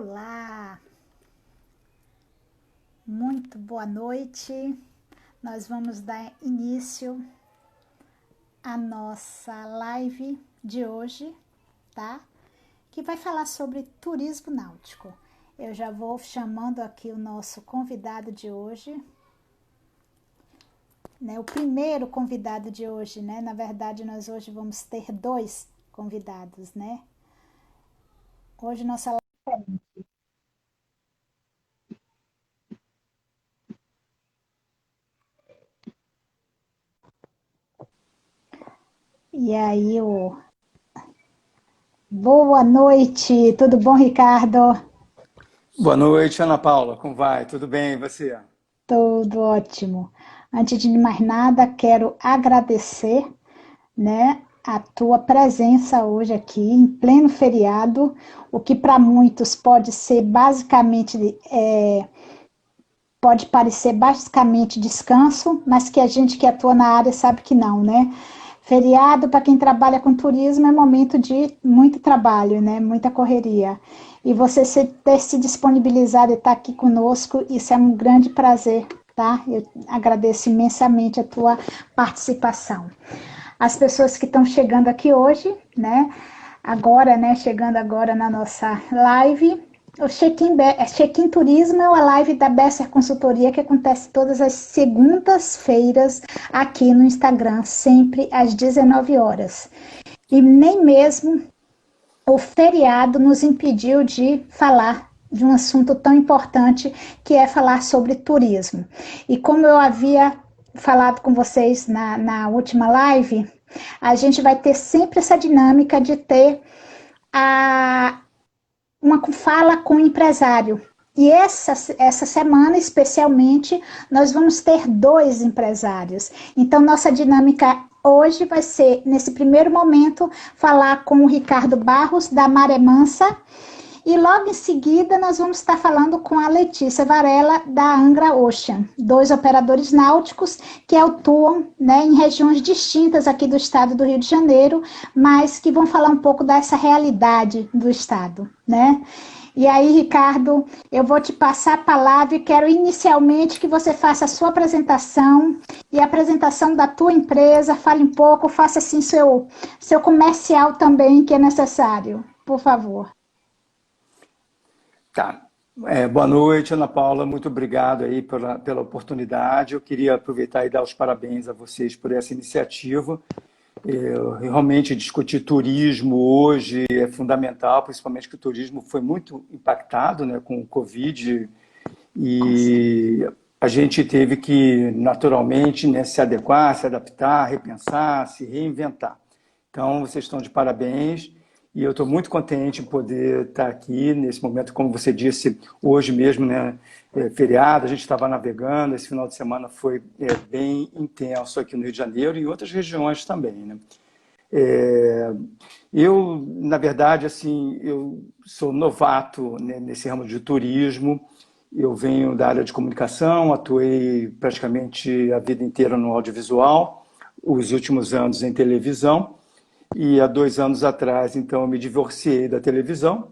Olá, muito boa noite. Nós vamos dar início à nossa live de hoje, tá? Que vai falar sobre turismo náutico. Eu já vou chamando aqui o nosso convidado de hoje, né? O primeiro convidado de hoje, né? Na verdade, nós hoje vamos ter dois convidados, né? Hoje nossa live é diferente. E aí, boa noite, tudo bom, Ricardo? Boa noite, Ana Paula. Como vai? Tudo bem? E você? Tudo ótimo. Antes de mais nada, quero agradecer, né, a tua presença hoje aqui, em pleno feriado, o que para muitos pode ser basicamente, pode parecer basicamente descanso, mas que a gente que atua na área sabe que não, né? Feriado, para quem trabalha com turismo, é momento de muito trabalho, né? Muita correria. E você ter se disponibilizado e estar aqui conosco, isso é um grande prazer, tá? Eu agradeço imensamente a tua participação. As pessoas que estão chegando aqui hoje, né? Agora, né? Chegando agora na nossa live. O Check-in Turismo é uma live da Besser Consultoria que acontece todas as segundas-feiras aqui no Instagram, sempre às 19 horas. E nem mesmo o feriado nos impediu de falar de um assunto tão importante que é falar sobre turismo. E como eu havia falado com vocês na última live, a gente vai ter sempre essa dinâmica de ter a, uma fala com o empresário. E essa semana, especialmente, nós vamos ter dois empresários. Então, nossa dinâmica hoje vai ser, nesse primeiro momento, falar com o Ricardo Barros, da Maré Mansa, e logo em seguida nós vamos estar falando com a Letícia Varela, da Angra Ocean, dois operadores náuticos que atuam, né, em regiões distintas aqui do estado do Rio de Janeiro, mas que vão falar um pouco dessa realidade do estado, né? E aí, Ricardo, eu vou te passar a palavra e quero inicialmente que você faça a sua apresentação e a apresentação da tua empresa, fale um pouco, faça assim seu comercial também, que é necessário, por favor. Tá. Boa noite, Ana Paula. Muito obrigado aí pela oportunidade. Eu queria aproveitar e dar os parabéns a vocês por essa iniciativa. Realmente discutir turismo hoje é fundamental, principalmente que o turismo foi muito impactado, né, com o Covid Com certeza. e a gente teve que, naturalmente, né, se adequar, se adaptar, repensar, se reinventar. Então, vocês estão de parabéns e eu estou muito contente em poder estar aqui nesse momento, como você disse, hoje mesmo, né, feriado, a gente estava navegando, esse final de semana foi bem intenso aqui no Rio de Janeiro e em outras regiões também, né? É, eu, na verdade, assim, eu sou novato, né, nesse ramo de turismo. Eu venho da área de comunicação, atuei praticamente a vida inteira no audiovisual, os últimos anos em televisão. E há 2 anos atrás, então, eu me divorciei da televisão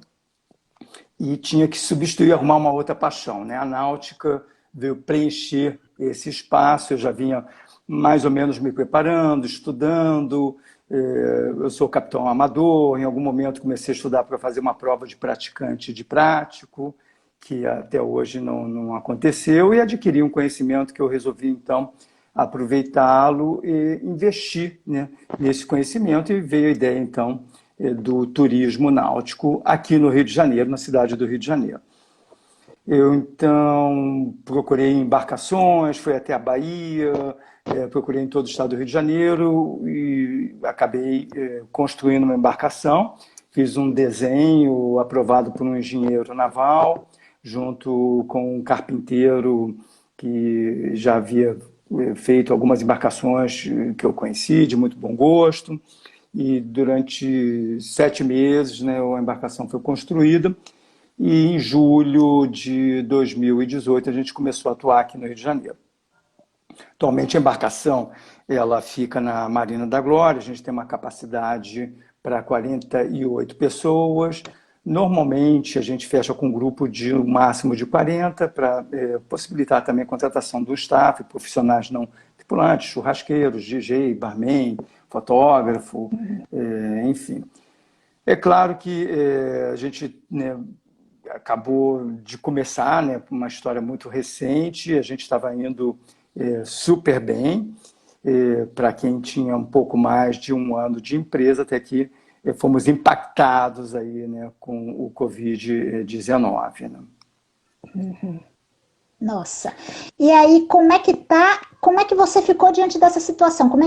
e tinha que substituir, arrumar uma outra paixão, né? A náutica veio preencher esse espaço. Eu já vinha mais ou menos me preparando, estudando. Eu sou capitão amador. Em algum momento comecei a estudar para fazer uma prova de praticante de prático, que até hoje não aconteceu, e adquiri um conhecimento que eu resolvi então aproveitá-lo e investir, né, nesse conhecimento, e veio a ideia então do turismo náutico aqui no Rio de Janeiro, na cidade do Rio de Janeiro. Eu então procurei embarcações, fui até a Bahia, procurei em todo o estado do Rio de Janeiro e acabei construindo uma embarcação. Fiz um desenho aprovado por um engenheiro naval, junto com um carpinteiro que já havia feito algumas embarcações que eu conheci, de muito bom gosto. E durante 7 meses, né, a embarcação foi construída. E em julho de 2018 a gente começou a atuar aqui no Rio de Janeiro. Atualmente a embarcação ela fica na Marina da Glória, a gente tem uma capacidade para 48 pessoas. Normalmente, a gente fecha com um grupo de um máximo de 40 para possibilitar também a contratação do staff, profissionais não tripulantes, churrasqueiros, DJ, barman, fotógrafo, enfim. É claro que a gente, né, acabou de começar, né, uma história muito recente, a gente estava indo super bem, para quem tinha um pouco mais de um ano de empresa, até que fomos impactados aí, né, com o Covid-19. Né? Nossa. E aí, como é que você ficou diante dessa situação? Como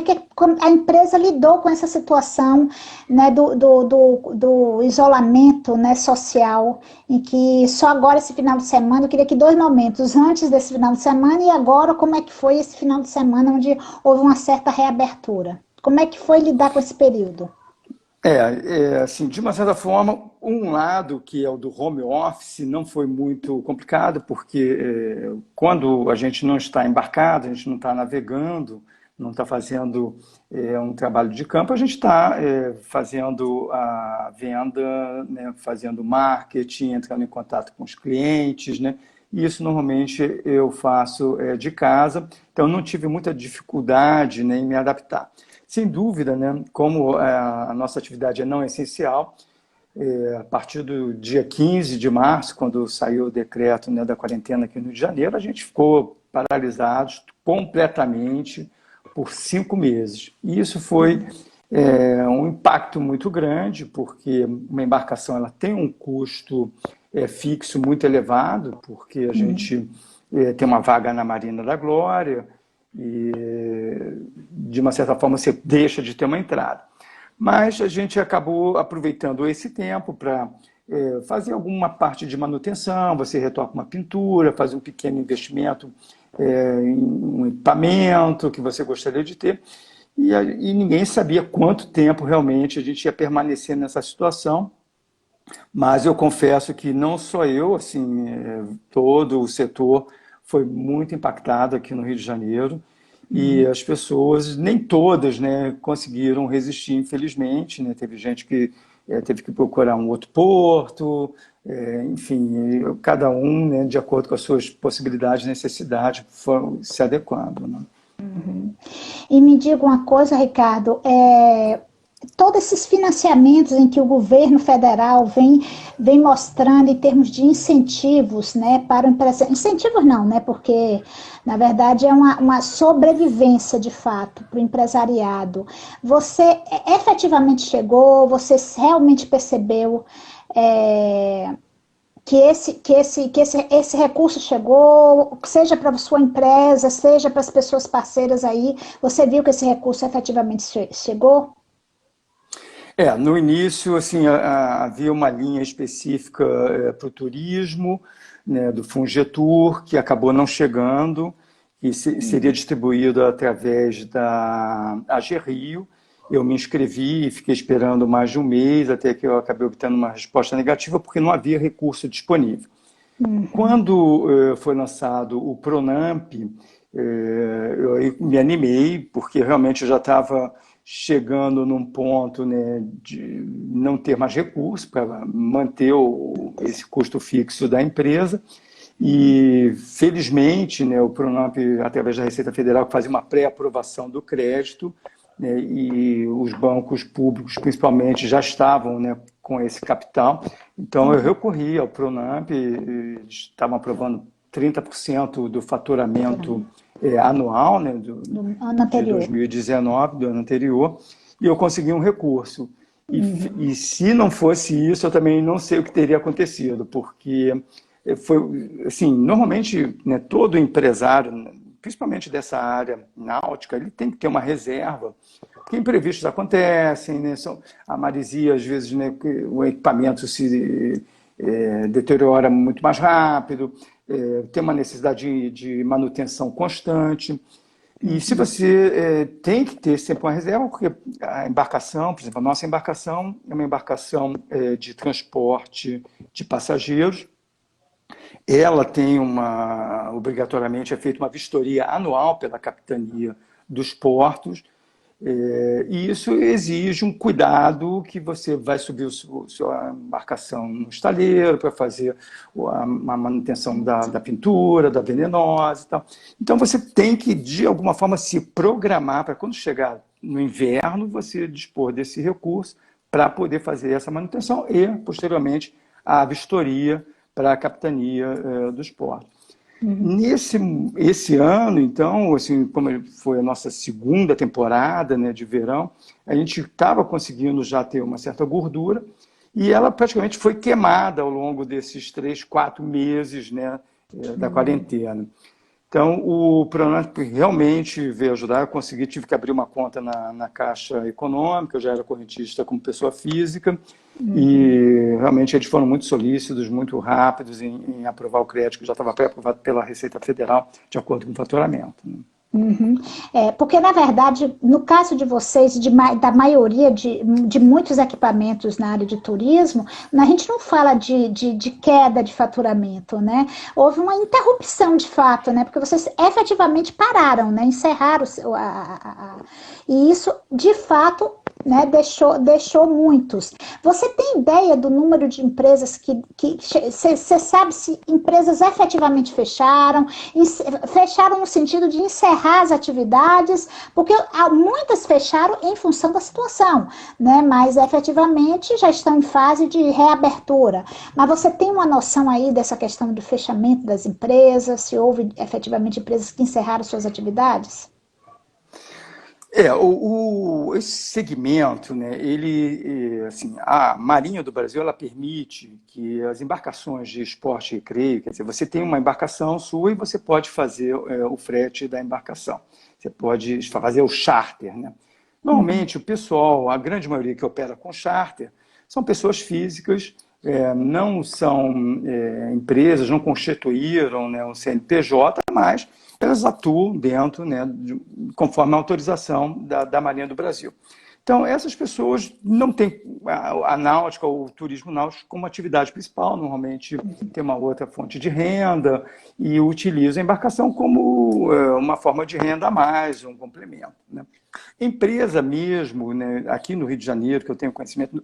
a empresa lidou com essa situação, né, do isolamento, né, social, em que só agora esse final de semana, eu queria que 2 momentos, antes desse final de semana e agora, como é que foi esse final de semana, onde houve uma certa reabertura? Como é que foi lidar com esse período? Assim, de uma certa forma, um lado, que é o do home office, não foi muito complicado, porque quando a gente não está embarcado, a gente não está navegando, não está fazendo um trabalho de campo, a gente está fazendo a venda, né, fazendo marketing, entrando em contato com os clientes, né? E isso normalmente eu faço de casa, então não tive muita dificuldade, né, em me adaptar. Sem dúvida, né, como a nossa atividade é não essencial, a partir do dia 15 de março, quando saiu o decreto, né, da quarentena aqui no Rio de Janeiro, a gente ficou paralisados completamente por 5 meses. E isso foi um impacto muito grande, porque uma embarcação ela tem um custo fixo muito elevado, porque a gente tem uma vaga na Marina da Glória, e de uma certa forma você deixa de ter uma entrada. Mas a gente acabou aproveitando esse tempo para fazer alguma parte de manutenção, você retoca uma pintura, faz um pequeno investimento em um equipamento que você gostaria de ter, e ninguém sabia quanto tempo realmente a gente ia permanecer nessa situação, mas eu confesso que não só eu, assim, todo o setor foi muito impactado aqui no Rio de Janeiro e as pessoas, nem todas, né, conseguiram resistir, infelizmente, né? Teve gente que teve que procurar um outro porto, enfim, cada um, né, de acordo com as suas possibilidades e necessidades, foi se adequando. Né? E me diga uma coisa, Ricardo, todos esses financiamentos em que o governo federal vem mostrando em termos de incentivos, né, para o empresário, incentivos não, né, porque na verdade é uma sobrevivência de fato para o empresariado. Você efetivamente chegou, você realmente percebeu que esse recurso chegou, seja para a sua empresa, seja para as pessoas parceiras aí, você viu que esse recurso efetivamente chegou? No início, assim, havia uma linha específica para o turismo, né, do Fungetur, que acabou não chegando, e seria distribuído através da AG Rio. Eu me inscrevi e fiquei esperando mais de um mês, até que eu acabei obtendo uma resposta negativa, porque não havia recurso disponível. Quando foi lançado o Pronamp, eu me animei, porque realmente eu já estava chegando num ponto, né, de não ter mais recursos para manter esse custo fixo da empresa. E, felizmente, né, o Pronamp, através da Receita Federal, fazia uma pré-aprovação do crédito, né, e os bancos públicos, principalmente, já estavam, né, com esse capital. Então, eu recorri ao Pronamp, eles estavam aprovando 30% do faturamento anual, né, Do ano de anterior. 2019, do ano anterior, e eu consegui um recurso. E se não fosse isso, eu também não sei o que teria acontecido, porque foi assim, normalmente, né, todo empresário, principalmente dessa área náutica, ele tem que ter uma reserva, porque imprevistos acontecem, né, a maresia, às vezes, né, o equipamento se deteriora muito mais rápido, tem uma necessidade de manutenção constante. E se você tem que ter sempre uma reserva, porque a embarcação, por exemplo, a nossa embarcação é uma embarcação de transporte de passageiros. Ela tem obrigatoriamente é feita uma vistoria anual pela Capitania dos Portos, E isso exige um cuidado que você vai subir sua embarcação no estaleiro para fazer a manutenção da pintura, da venenosa e tal. Então você tem que, de alguma forma, se programar para quando chegar no inverno, você dispor desse recurso para poder fazer essa manutenção e, posteriormente, a vistoria para a capitania dos portos. Esse ano, então, assim, como foi a nossa segunda temporada, né, de verão, a gente estava conseguindo já ter uma certa gordura e ela praticamente foi queimada ao longo desses 3, 4 meses, né, da quarentena. Então, o Pronamp realmente veio ajudar. Eu tive que abrir uma conta na Caixa Econômica, eu já era correntista como pessoa física, e realmente eles foram muito solícitos, muito rápidos em aprovar o crédito, que já estava pré-aprovado pela Receita Federal, de acordo com o faturamento. Né? Porque, na verdade, no caso de vocês, da maioria de muitos equipamentos na área de turismo, a gente não fala de queda de faturamento, né? Houve uma interrupção de fato, né? Porque vocês efetivamente pararam, né? Encerraram e isso, de fato, né, deixou muitos. Você tem ideia do número de empresas que você sabe se empresas efetivamente fecharam no sentido de encerrar as atividades, porque muitas fecharam em função da situação, né, mas efetivamente já estão em fase de reabertura. Mas você tem uma noção aí dessa questão do fechamento das empresas, se houve efetivamente empresas que encerraram suas atividades? Esse segmento, né, assim, a Marinha do Brasil, ela permite que as embarcações de esporte e recreio, quer dizer, você tem uma embarcação sua e você pode fazer o frete da embarcação. Você pode fazer o charter, né? Normalmente, o pessoal, a grande maioria que opera com charter, são pessoas físicas, não são empresas, não constituíram, né, um CNPJ, mas elas atuam dentro, né, conforme a autorização da Marinha do Brasil. Então, essas pessoas não têm a náutica ou o turismo náutico como atividade principal, normalmente tem uma outra fonte de renda e utilizam a embarcação como uma forma de renda a mais, um complemento. Né? Empresa mesmo, né, aqui no Rio de Janeiro, que eu tenho conhecimento,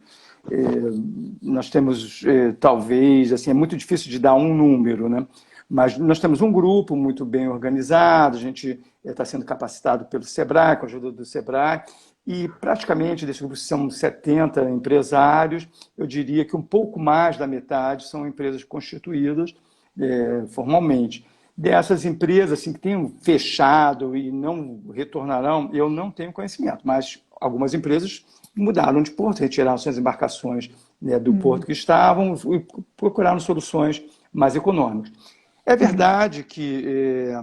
nós temos, talvez, assim, é muito difícil de dar um número, né? Mas nós temos um grupo muito bem organizado, a gente está sendo capacitado pelo SEBRAE, com a ajuda do SEBRAE, e praticamente desse grupo são 70 empresários, eu diria que um pouco mais da metade são empresas constituídas formalmente. Dessas empresas assim, que tenham fechado e não retornarão, eu não tenho conhecimento, mas algumas empresas mudaram de porto, retiraram suas embarcações, né, do porto que estavam e procuraram soluções mais econômicas. É verdade que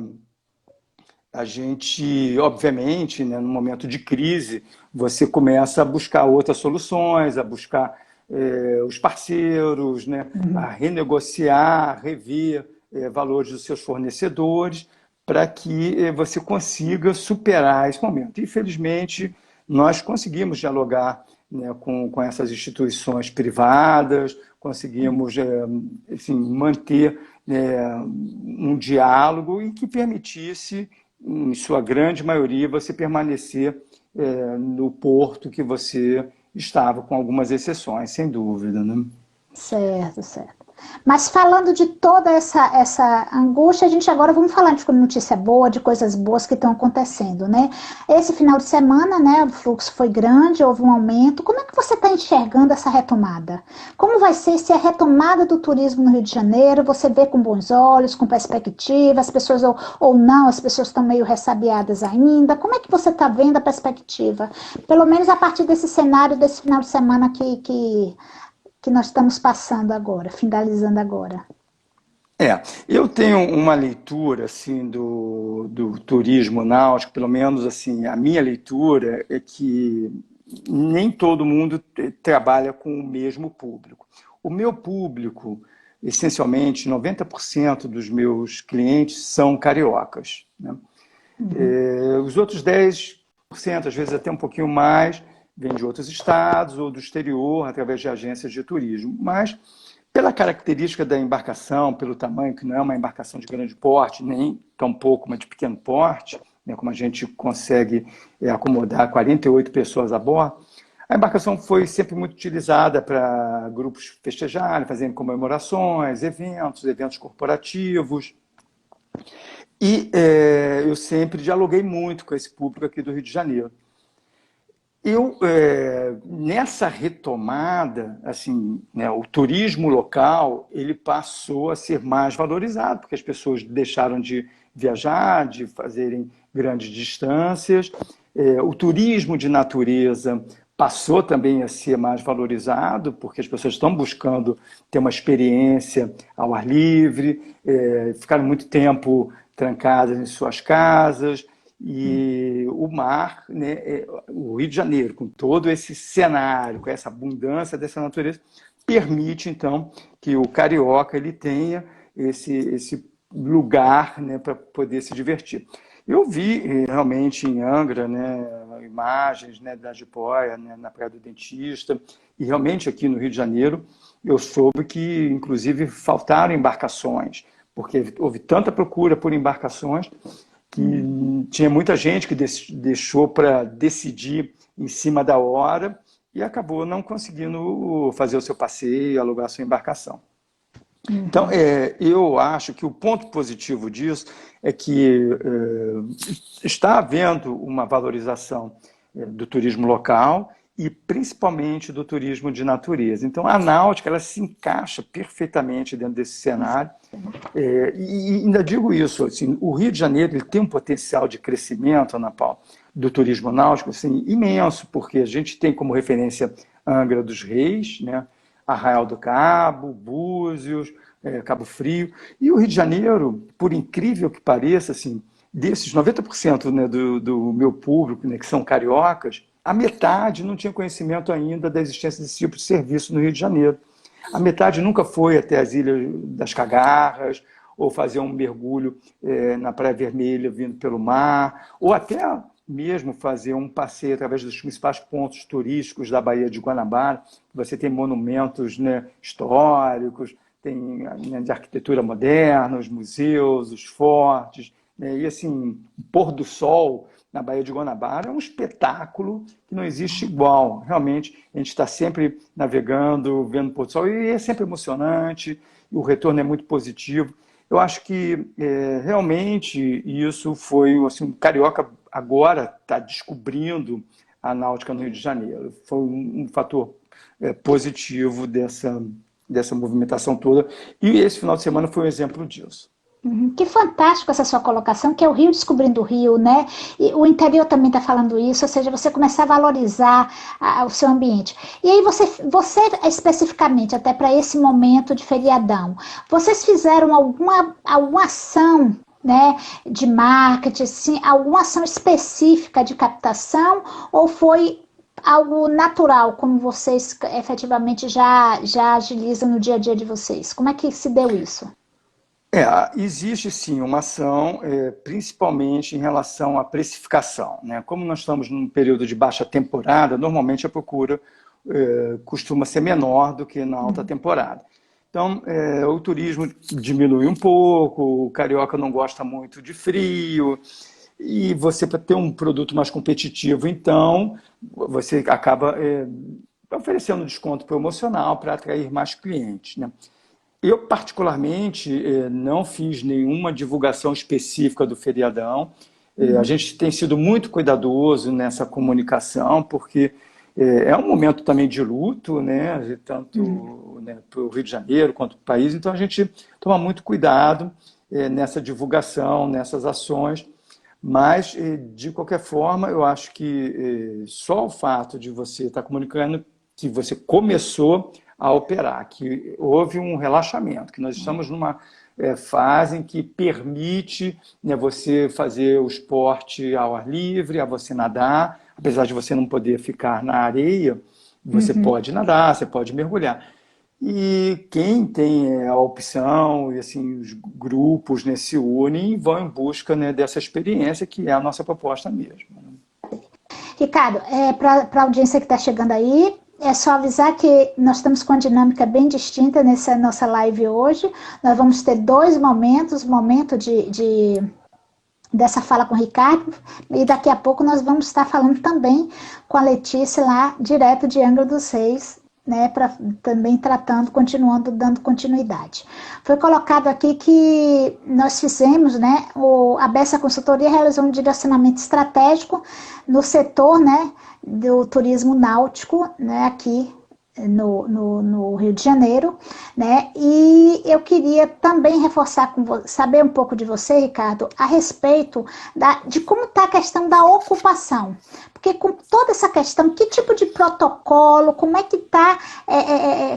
a gente, obviamente, né, no momento de crise, você começa a buscar outras soluções, a buscar os parceiros, né, a renegociar, a rever valores dos seus fornecedores, para que você consiga superar esse momento. Infelizmente, nós conseguimos dialogar, né, com essas instituições privadas, conseguimos assim, manter um diálogo e que permitisse, em sua grande maioria, você permanecer no porto que você estava, com algumas exceções, sem dúvida. Né? Certo, certo. Mas falando de toda essa angústia, a gente agora vamos falar de notícia boa, de coisas boas que estão acontecendo, né? Esse final de semana, né, o fluxo foi grande, houve um aumento. Como é que você está enxergando essa retomada? Como vai ser se a retomada do turismo no Rio de Janeiro, você vê com bons olhos, com perspectiva, as pessoas ou não, as pessoas estão meio ressabiadas ainda? Como é que você está vendo a perspectiva? Pelo menos a partir desse cenário, desse final de semana que nós estamos passando agora, finalizando agora. Eu tenho uma leitura assim do turismo náutico, pelo menos assim, a minha leitura é que nem todo mundo trabalha com o mesmo público. O meu público, essencialmente, 90% dos meus clientes são cariocas. Né? Os outros 10%, às vezes até um pouquinho mais, vêm de outros estados ou do exterior, através de agências de turismo. Mas, pela característica da embarcação, pelo tamanho, que não é uma embarcação de grande porte, nem tampouco uma de pequeno porte, né, como a gente consegue acomodar 48 pessoas a bordo. A embarcação foi sempre muito utilizada para grupos festejarem, fazendo comemorações, eventos corporativos. E eu sempre dialoguei muito com esse público aqui do Rio de Janeiro. Nessa retomada, assim, né, o turismo local ele passou a ser mais valorizado, porque as pessoas deixaram de viajar, de fazerem grandes distâncias. O turismo de natureza passou também a ser mais valorizado, porque as pessoas estão buscando ter uma experiência ao ar livre, ficaram muito tempo trancadas em suas casas. E o mar, né, o Rio de Janeiro, com todo esse cenário, com essa abundância dessa natureza, permite, então, que o carioca ele tenha esse lugar, né, para poder se divertir. Eu vi realmente em Angra, né, imagens, né, da jiboia, né, na Praia do Dentista, e realmente aqui no Rio de Janeiro eu soube que, inclusive, faltaram embarcações, porque houve tanta procura por embarcações que tinha muita gente que deixou para decidir em cima da hora e acabou não conseguindo fazer o seu passeio, alugar a sua embarcação. Então, eu acho que o ponto positivo disso é que está havendo uma valorização do turismo local e principalmente do turismo de natureza. Então, a náutica ela se encaixa perfeitamente dentro desse cenário. E ainda digo isso, assim, o Rio de Janeiro ele tem um potencial de crescimento, Ana Paula, do turismo náutico assim, imenso, porque a gente tem como referência Angra dos Reis, né, Arraial do Cabo, Búzios, Cabo Frio, e o Rio de Janeiro, por incrível que pareça, assim, desses 90%, né, do meu público, né, que são cariocas, a metade não tinha conhecimento ainda da existência desse tipo de serviço no Rio de Janeiro. A metade nunca foi até as Ilhas das Cagarras, ou fazer um mergulho na Praia Vermelha vindo pelo mar, ou até mesmo fazer um passeio através dos principais pontos turísticos da Baía de Guanabara. Você tem monumentos, né, históricos, tem, né, de arquitetura moderna, os museus, os fortes, né, e assim, o pôr do sol na Baía de Guanabara é um espetáculo que não existe igual. Realmente, a gente está sempre navegando, vendo o pôr do sol, e é sempre emocionante, e o retorno é muito positivo. Eu acho que realmente isso foi, assim, o carioca agora está descobrindo a náutica no Rio de Janeiro. Foi um fator positivo dessa movimentação toda, e esse final de semana foi um exemplo disso. Que fantástico essa sua colocação, que é o Rio descobrindo o Rio, né? E o interior também está falando isso, ou seja, você começar a valorizar o seu ambiente. E aí você especificamente, até para esse momento de feriadão, vocês fizeram alguma ação, né, de marketing, assim, alguma ação específica de captação, ou foi algo natural, como vocês efetivamente já agilizam no dia a dia de vocês? Como é que se deu isso? Existe sim uma ação, principalmente em relação à precificação, né? Como nós estamos num período de baixa temporada, normalmente a procura costuma ser menor do que na alta temporada. Então, o turismo diminui um pouco, o carioca não gosta muito de frio, e você, para ter um produto mais competitivo, então, você acaba oferecendo desconto promocional para atrair mais clientes, né? Eu, particularmente, não fiz nenhuma divulgação específica do feriadão. A gente tem sido muito cuidadoso nessa comunicação, porque é um momento também de luto, né, tanto né, para o Rio de Janeiro quanto para o país. Então, a gente toma muito cuidado nessa divulgação, nessas ações. Mas, de qualquer forma, eu acho que só o fato de você estar comunicando que você começou a operar, que houve um relaxamento, que nós estamos numa fase em que permite, né, você fazer o esporte ao ar livre, a você nadar, apesar de você não poder ficar na areia, você pode nadar, você pode mergulhar. E quem tem a opção, e assim, os grupos, né, se unem e vão em busca, né, dessa experiência, que é a nossa proposta mesmo. Ricardo, para a audiência que está chegando aí, é só avisar que nós estamos com uma dinâmica bem distinta nessa nossa live hoje. Nós vamos ter dois momentos, momento de dessa fala com o Ricardo, e daqui a pouco nós vamos estar falando também com a Letícia lá, direto de Angra dos Reis, né, também tratando, continuando, dando continuidade. Foi colocado aqui que nós fizemos, né, a Bessa Consultoria realizou um direcionamento estratégico no setor, né, do turismo náutico, né, aqui no Rio de Janeiro, né? E eu queria também reforçar saber um pouco de você, Ricardo, a respeito de como está a questão da ocupação. Porque com toda essa questão, que tipo de protocolo, como é que está,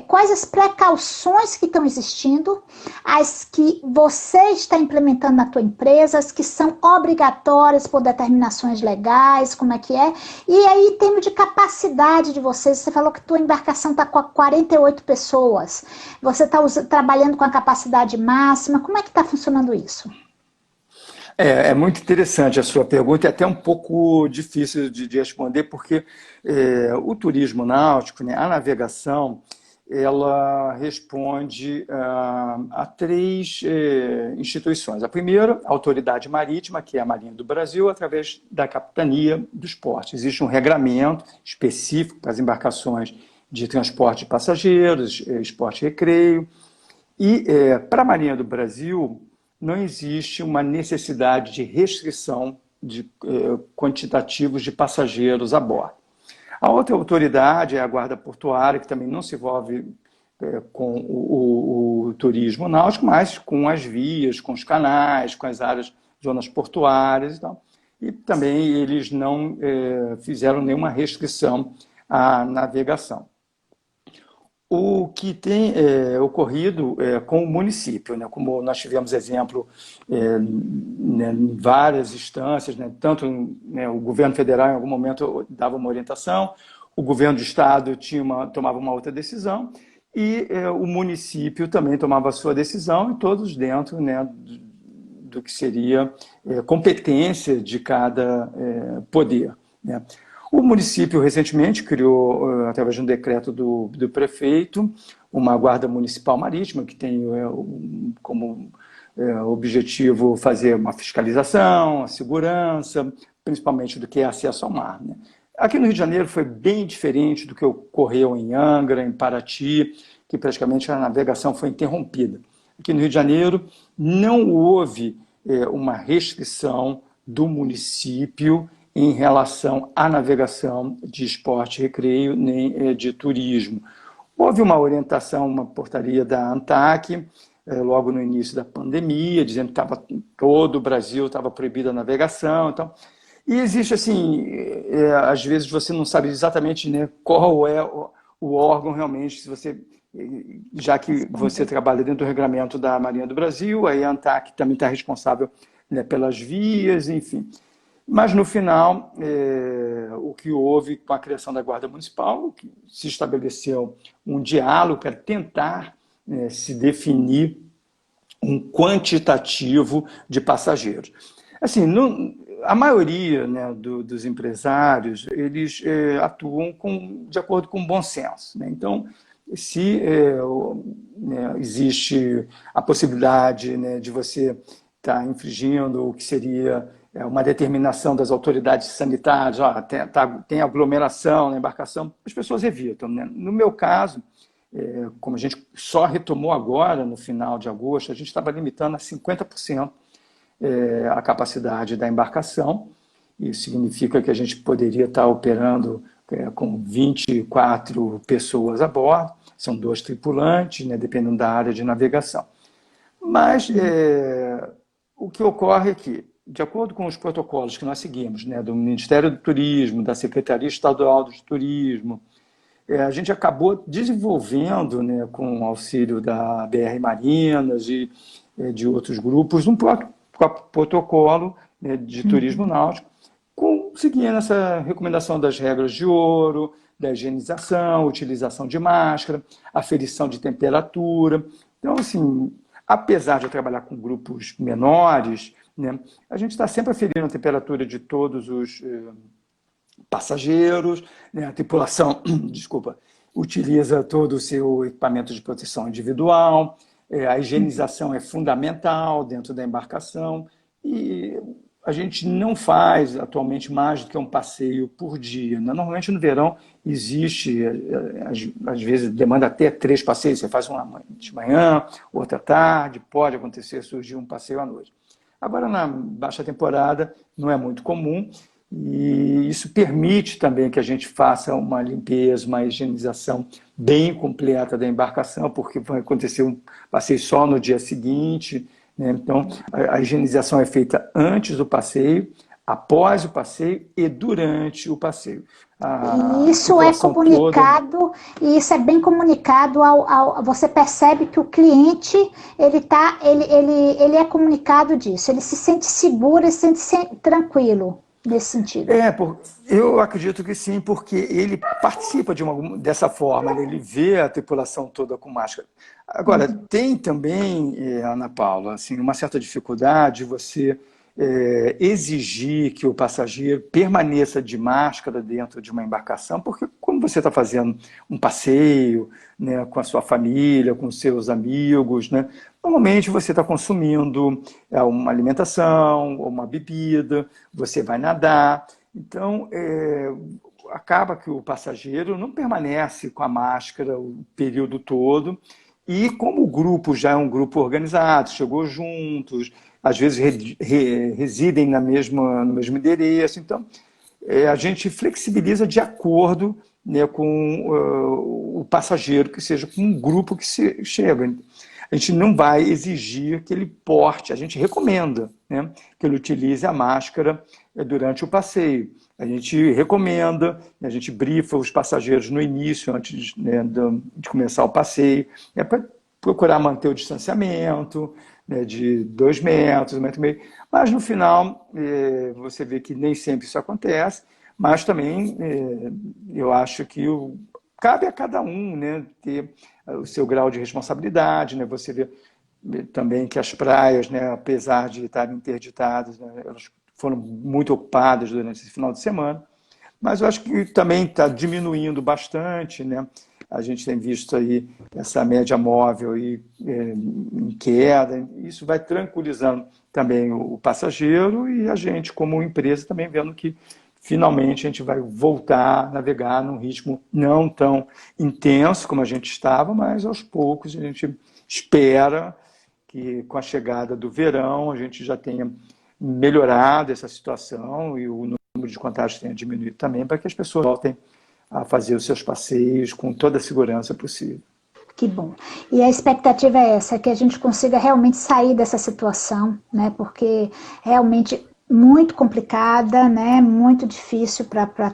quais as precauções que estão existindo, as que você está implementando na tua empresa, as que são obrigatórias por determinações legais, como é que é? E aí, em termos de capacidade de vocês, você falou que tua embarcação está com 48 pessoas, você está trabalhando com a capacidade máxima, como é que está funcionando isso? É muito interessante a sua pergunta, é até um pouco difícil de responder, porque o turismo náutico, né, a navegação, ela responde a três instituições. A primeira, a Autoridade Marítima, que é a Marinha do Brasil, através da Capitania dos Portos. Existe um regramento específico para as embarcações de transporte de passageiros, esporte e recreio. E para a Marinha do Brasil, não existe uma necessidade de restrição de quantitativos de passageiros a bordo. A outra autoridade é a Guarda Portuária, que também não se envolve com o turismo náutico, mas com as vias, com os canais, com as áreas, zonas portuárias e tal. E também eles não fizeram nenhuma restrição à navegação. O que tem ocorrido com o município, né? Como nós tivemos exemplo né, em várias instâncias, né? Tanto né, o governo federal em algum momento dava uma orientação, o governo do estado tomava uma outra decisão e o município também tomava a sua decisão, e todos dentro, né, do que seria competência de cada poder, né? O município recentemente criou, através de um decreto do prefeito, uma guarda municipal marítima que tem como objetivo fazer uma fiscalização, a segurança, principalmente do que é acesso ao mar, né? Aqui no Rio de Janeiro foi bem diferente do que ocorreu em Angra, em Paraty, que praticamente a navegação foi interrompida. Aqui no Rio de Janeiro não houve uma restrição do município em relação à navegação de esporte e recreio, nem de turismo. Houve uma orientação, uma portaria da ANTAC, logo no início da pandemia, dizendo que todo o Brasil estava proibida a navegação. Então, e existe, assim, às vezes você não sabe exatamente, né, qual é o órgão realmente, se você, já que você trabalha dentro do regulamento da Marinha do Brasil, aí a ANTAC também está responsável, né, pelas vias, enfim. Mas, no final, o que houve com a criação da Guarda Municipal, que se estabeleceu um diálogo para tentar se definir um quantitativo de passageiros. Assim, a maioria, né, dos empresários, eles atuam de acordo com o bom senso, né? Então, se né, existe a possibilidade, né, de você estar infringindo o que seria uma determinação das autoridades sanitárias, tem aglomeração na embarcação, as pessoas evitam, né? No meu caso, como a gente só retomou agora, no final de agosto, a gente estava limitando a 50% a capacidade da embarcação. Isso significa que a gente poderia estar operando com 24 pessoas a bordo, são 2 tripulantes, né, dependendo da área de navegação. Mas o que ocorre é que, de acordo com os protocolos que nós seguimos, né, do Ministério do Turismo, da Secretaria Estadual do Turismo, a gente acabou desenvolvendo, né, com o auxílio da BR Marinas e de outros grupos, um próprio protocolo, né, de turismo náutico, seguindo essa recomendação das regras de ouro, da higienização, utilização de máscara, aferição de temperatura. Então, assim, apesar de eu trabalhar com grupos menores, né, a gente está sempre aferindo a temperatura de todos os passageiros, né, a tripulação, desculpa, utiliza todo o seu equipamento de proteção individual, a higienização é fundamental dentro da embarcação e a gente não faz atualmente mais do que um passeio por dia, né? Normalmente no verão existe, às vezes demanda até 3 passeios, você faz uma de manhã, outra à tarde, pode acontecer, surgir um passeio à noite. Agora na baixa temporada não é muito comum e isso permite também que a gente faça uma limpeza, uma higienização bem completa da embarcação, porque vai acontecer um passeio só no dia seguinte, né? Então, a higienização é feita antes do passeio, após o passeio e durante o passeio. E A isso é situação toda... comunicado, e isso é bem comunicado você percebe que o cliente, ele é comunicado disso, ele se sente seguro, ele se sente tranquilo nesse sentido. Eu acredito que sim, porque ele participa dessa forma, né? Ele vê a tripulação toda com máscara. Agora, tem também, Ana Paula, assim, uma certa dificuldade de você exigir que o passageiro permaneça de máscara dentro de uma embarcação, porque quando você está fazendo um passeio, né, com a sua família, com seus amigos, né, normalmente você está consumindo uma alimentação, uma bebida, você vai nadar. Então, acaba que o passageiro não permanece com a máscara o período todo. E como o grupo já é um grupo organizado, chegou juntos, às vezes residem no mesmo endereço, então a gente flexibiliza de acordo, né, com o passageiro, que seja com um grupo que chega. A gente não vai exigir que ele porte, a gente recomenda, né, que ele utilize a máscara durante o passeio. A gente recomenda, a gente brifa os passageiros no início, antes, né, de começar o passeio, para procurar manter o distanciamento, né, de 2 metros, 1,5 metro. Mas no final, você vê que nem sempre isso acontece, mas também eu acho que cabe a cada um, né, ter o seu grau de responsabilidade, né? Você vê também que as praias, né, apesar de estarem interditadas, né, elas foram muito ocupadas durante esse final de semana, mas eu acho que também está diminuindo bastante, né? A gente tem visto aí essa média móvel aí, em queda, isso vai tranquilizando também o passageiro e a gente, como empresa, também vendo que finalmente a gente vai voltar a navegar num ritmo não tão intenso como a gente estava, mas aos poucos a gente espera que com a chegada do verão a gente já tenha melhorado essa situação e o número de contágios tenha diminuído também, para que as pessoas voltem a fazer os seus passeios com toda a segurança possível. Que bom. E a expectativa é essa, que a gente consiga realmente sair dessa situação, né? Porque realmente muito complicada, né? Muito difícil para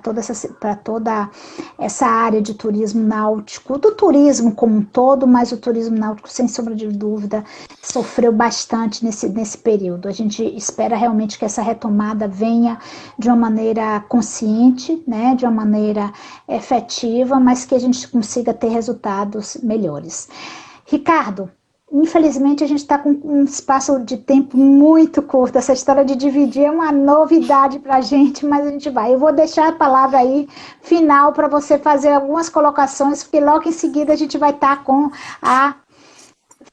toda essa área de turismo náutico, do turismo como um todo, mas o turismo náutico, sem sombra de dúvida, sofreu bastante nesse período. A gente espera realmente que essa retomada venha de uma maneira consciente, né? De uma maneira efetiva, mas que a gente consiga ter resultados melhores. Ricardo, infelizmente a gente está com um espaço de tempo muito curto. Essa história de dividir é uma novidade para a gente, mas a gente vai. Eu vou deixar a palavra aí final para você fazer algumas colocações, porque logo em seguida a gente vai estar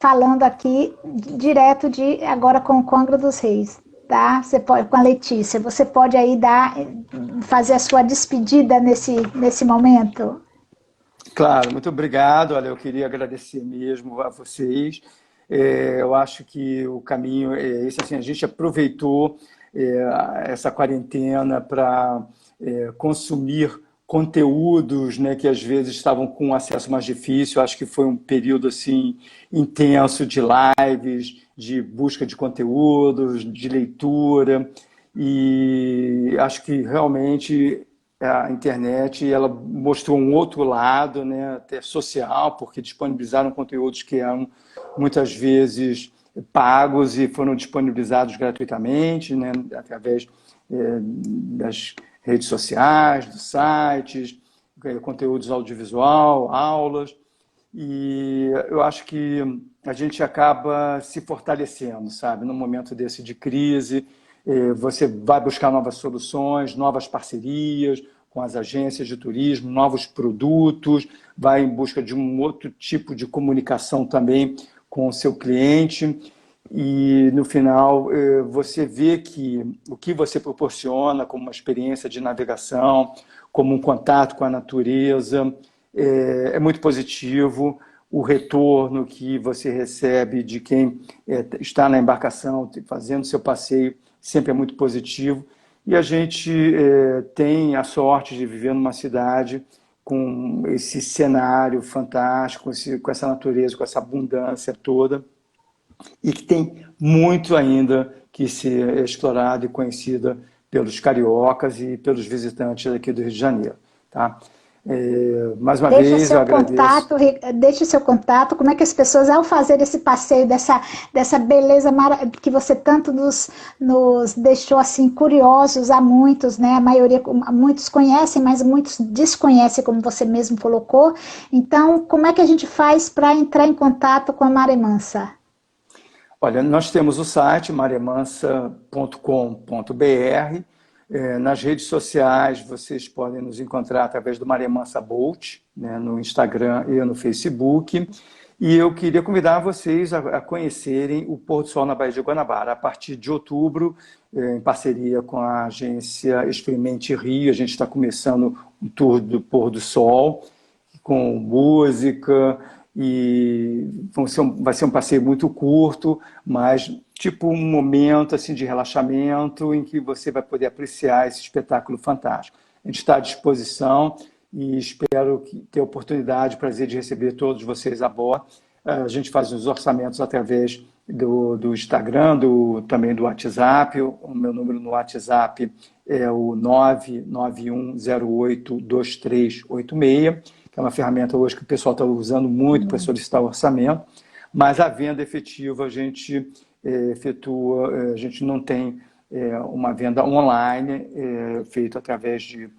falando aqui direto agora com o Angra dos Reis. Tá? Você pode, com a Letícia, você pode aí fazer a sua despedida nesse momento? Claro, muito obrigado. Olha, eu queria agradecer mesmo a vocês. Eu acho que o caminho é esse. Assim, a gente aproveitou essa quarentena para consumir conteúdos, né, que às vezes estavam com um acesso mais difícil. Acho que foi um período assim intenso de lives, de busca de conteúdos, de leitura, e acho que realmente a internet ela mostrou um outro lado, né, até social, porque disponibilizaram conteúdos que eram muitas vezes pagos e foram disponibilizados gratuitamente, né, através das redes sociais, dos sites, conteúdos audiovisual, aulas. E eu acho que a gente acaba se fortalecendo, sabe? No momento desse de crise, você vai buscar novas soluções, novas parcerias com as agências de turismo, novos produtos, vai em busca de um outro tipo de comunicação também com o seu cliente. e no final você vê que o que você proporciona como uma experiência de navegação, como um contato com a natureza, é muito positivo. O retorno que você recebe de quem está na embarcação, fazendo seu passeio, sempre é muito positivo. E a gente tem a sorte de viver numa cidade com esse cenário fantástico, com essa natureza, com essa abundância toda, e que tem muito ainda que ser explorado e conhecida pelos cariocas e pelos visitantes aqui do Rio de Janeiro. Tá? Mais uma vez, eu agradeço. Deixe o seu contato, como é que as pessoas, ao fazer esse passeio, dessa beleza que você tanto nos deixou assim curiosos, há muitos, né? A maioria, muitos conhecem, mas muitos desconhecem, como você mesmo colocou. Então, como é que a gente faz para entrar em contato com a Maré Mansa? Olha, nós temos o site maremansa.com.br. Nas redes sociais, vocês podem nos encontrar através do Maré Mansa Boat, né, no Instagram e no Facebook. E eu queria convidar vocês a conhecerem o Pôr do Sol na Baía de Guanabara. A partir de outubro, em parceria com a agência Experimente Rio, a gente está começando um tour do Pôr do Sol, com música, e vai ser um passeio muito curto, mas tipo um momento assim de relaxamento em que você vai poder apreciar esse espetáculo fantástico. A gente está à disposição e espero ter a oportunidade, o prazer de receber todos vocês a bordo. A gente faz os orçamentos através do Instagram, também do WhatsApp. O meu número no WhatsApp é o 991082386, que é uma ferramenta hoje que o pessoal está usando muito para solicitar orçamento, mas a venda efetiva a gente efetua, a gente não tem uma venda online feita através de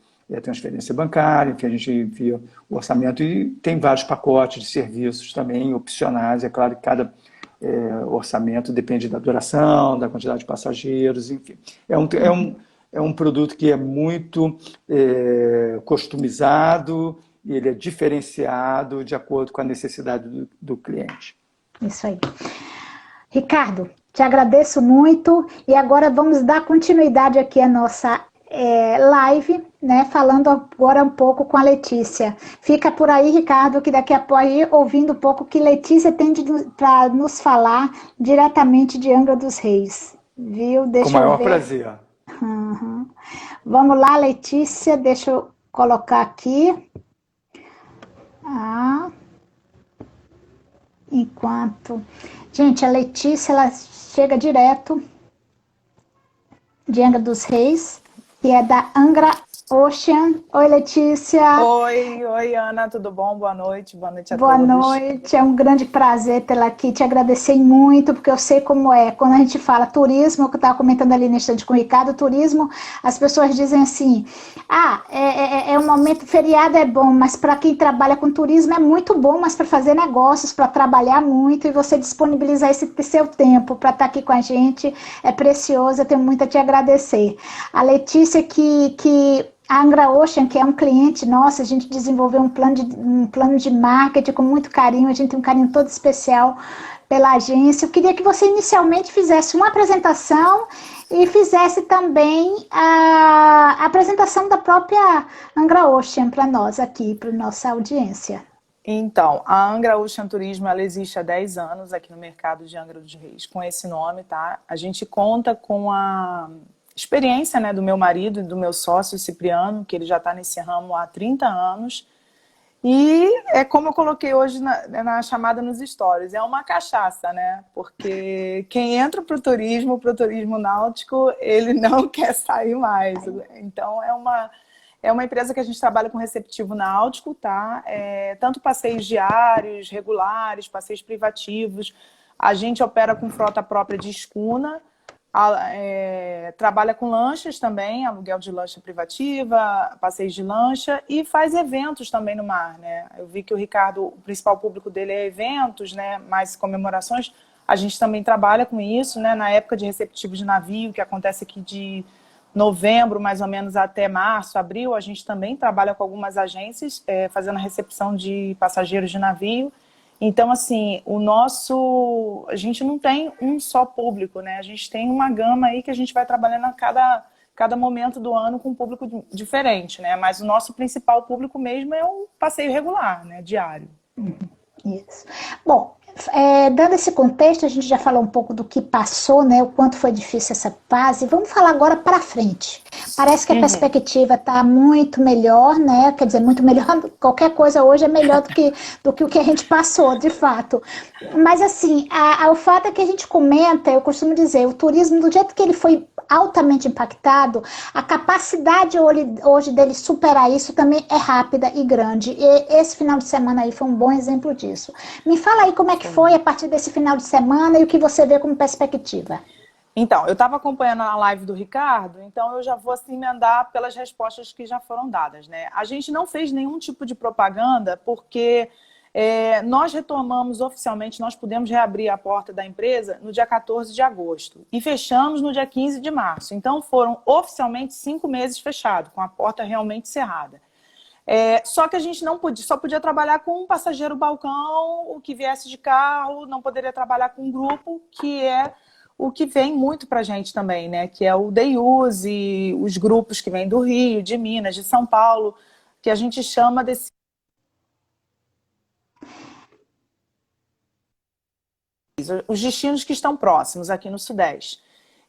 transferência bancária, que a gente envia o orçamento e tem vários pacotes de serviços também opcionais. É claro que cada orçamento depende da duração, da quantidade de passageiros, enfim. É um produto que é muito customizado e ele é diferenciado de acordo com a necessidade do cliente. Isso aí. Ricardo, te agradeço muito e agora vamos dar continuidade aqui à nossa live, né, falando agora um pouco com a Letícia. Fica por aí, Ricardo, que daqui a pouco aí ouvindo um pouco o que Letícia tem para nos falar diretamente de Angra dos Reis. Viu? Deixa com o maior eu ver. Prazer. Uhum. Vamos lá, Letícia, deixa eu colocar aqui. Enquanto... Gente, a Letícia, ela chega direto de Angra dos Reis, que é da Angra Ocean. Oi, Letícia. Oi, Ana, tudo bom? Boa noite a todos. Boa noite, é um grande prazer tê-la aqui, te agradecer muito, porque eu sei como é, quando a gente fala turismo, que eu estava comentando ali no instante com o Ricardo, turismo, as pessoas dizem assim, é um momento, feriado é bom, mas para quem trabalha com turismo é muito bom, mas para fazer negócios, para trabalhar muito, e você disponibilizar esse seu tempo para estar aqui com a gente, é precioso, eu tenho muito a te agradecer. A Letícia que a Angra Ocean, que é um cliente nosso, a gente desenvolveu um plano de marketing com muito carinho, a gente tem um carinho todo especial pela agência. Eu queria que você inicialmente fizesse uma apresentação e fizesse também a apresentação da própria Angra Ocean para nós aqui, para nossa audiência. Então, a Angra Ocean Turismo, ela existe há 10 anos aqui no mercado de Angra dos Reis, com esse nome, tá? A gente conta com a experiência, né, do meu marido e do meu sócio Cipriano, que ele já está nesse ramo há 30 anos, e é como eu coloquei hoje na chamada nos stories, é uma cachaça, né, porque quem entra para o turismo náutico, ele não quer sair mais, então é uma empresa que a gente trabalha com receptivo náutico, tá, tanto passeios diários, regulares, passeios privativos, a gente opera com frota própria de escuna, trabalha com lanchas também, aluguel de lancha privativa, passeios de lancha e faz eventos também no mar, né? Eu vi que o Ricardo, o principal público dele é eventos, né? Mais comemorações. A gente também trabalha com isso, né? Na época de receptivo de navio, que acontece aqui de novembro, mais ou menos, até março, abril, a gente também trabalha com algumas agências fazendo a recepção de passageiros de navio. Então, assim, a gente não tem um só público, né? A gente tem uma gama aí que a gente vai trabalhando a cada momento do ano com um público diferente, né? Mas o nosso principal público mesmo é o passeio regular, né? Diário. Isso. Bom, dando esse contexto, a gente já falou um pouco do que passou, né? O quanto foi difícil essa fase. Vamos falar agora para frente. Parece que a perspectiva está muito melhor, né? Quer dizer, muito melhor. Qualquer coisa hoje é melhor do que o que a gente passou, de fato. Mas assim, o fato é que a gente comenta, eu costumo dizer, o turismo, do jeito que ele foi altamente impactado, a capacidade hoje dele superar isso também é rápida e grande. E esse final de semana aí foi um bom exemplo disso. Me fala aí como é que foi a partir desse final de semana e o que você vê como perspectiva. Então, eu estava acompanhando a live do Ricardo, então eu já vou assim emendar pelas respostas que já foram dadas, né? A gente não fez nenhum tipo de propaganda porque nós retomamos oficialmente, nós pudemos reabrir a porta da empresa no dia 14 de agosto e fechamos no dia 15 de março. Então foram oficialmente 5 meses fechados, com a porta realmente cerrada. Só que a gente só podia trabalhar com um passageiro balcão, o que viesse de carro, não poderia trabalhar com um grupo, que é o que vem muito pra gente também, né? Que é o Day Use, os grupos que vêm do Rio, de Minas, de São Paulo, que a gente chama os destinos que estão próximos aqui no Sudeste.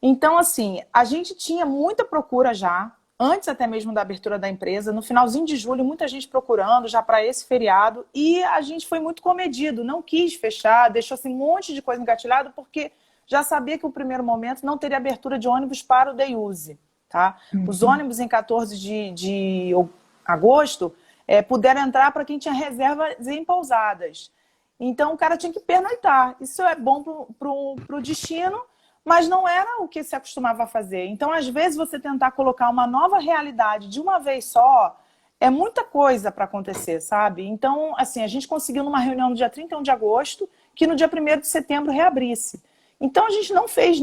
Então, assim, a gente tinha muita procura já, antes até mesmo da abertura da empresa, no finalzinho de julho, muita gente procurando já para esse feriado, e a gente foi muito comedido, não quis fechar, deixou assim, um monte de coisa engatilhada, porque já sabia que no primeiro momento não teria abertura de ônibus para o Day Use, tá? Os ônibus em 14 de agosto puderam entrar para quem tinha reservas em pousadas. Então, o cara tinha que pernoitar. Isso é bom para o destino, mas não era o que se acostumava a fazer. Então, às vezes, você tentar colocar uma nova realidade de uma vez só, é muita coisa para acontecer, sabe? Então, assim, a gente conseguiu numa reunião no dia 31 de agosto, que no dia 1º de setembro reabrisse. Então, a gente não fez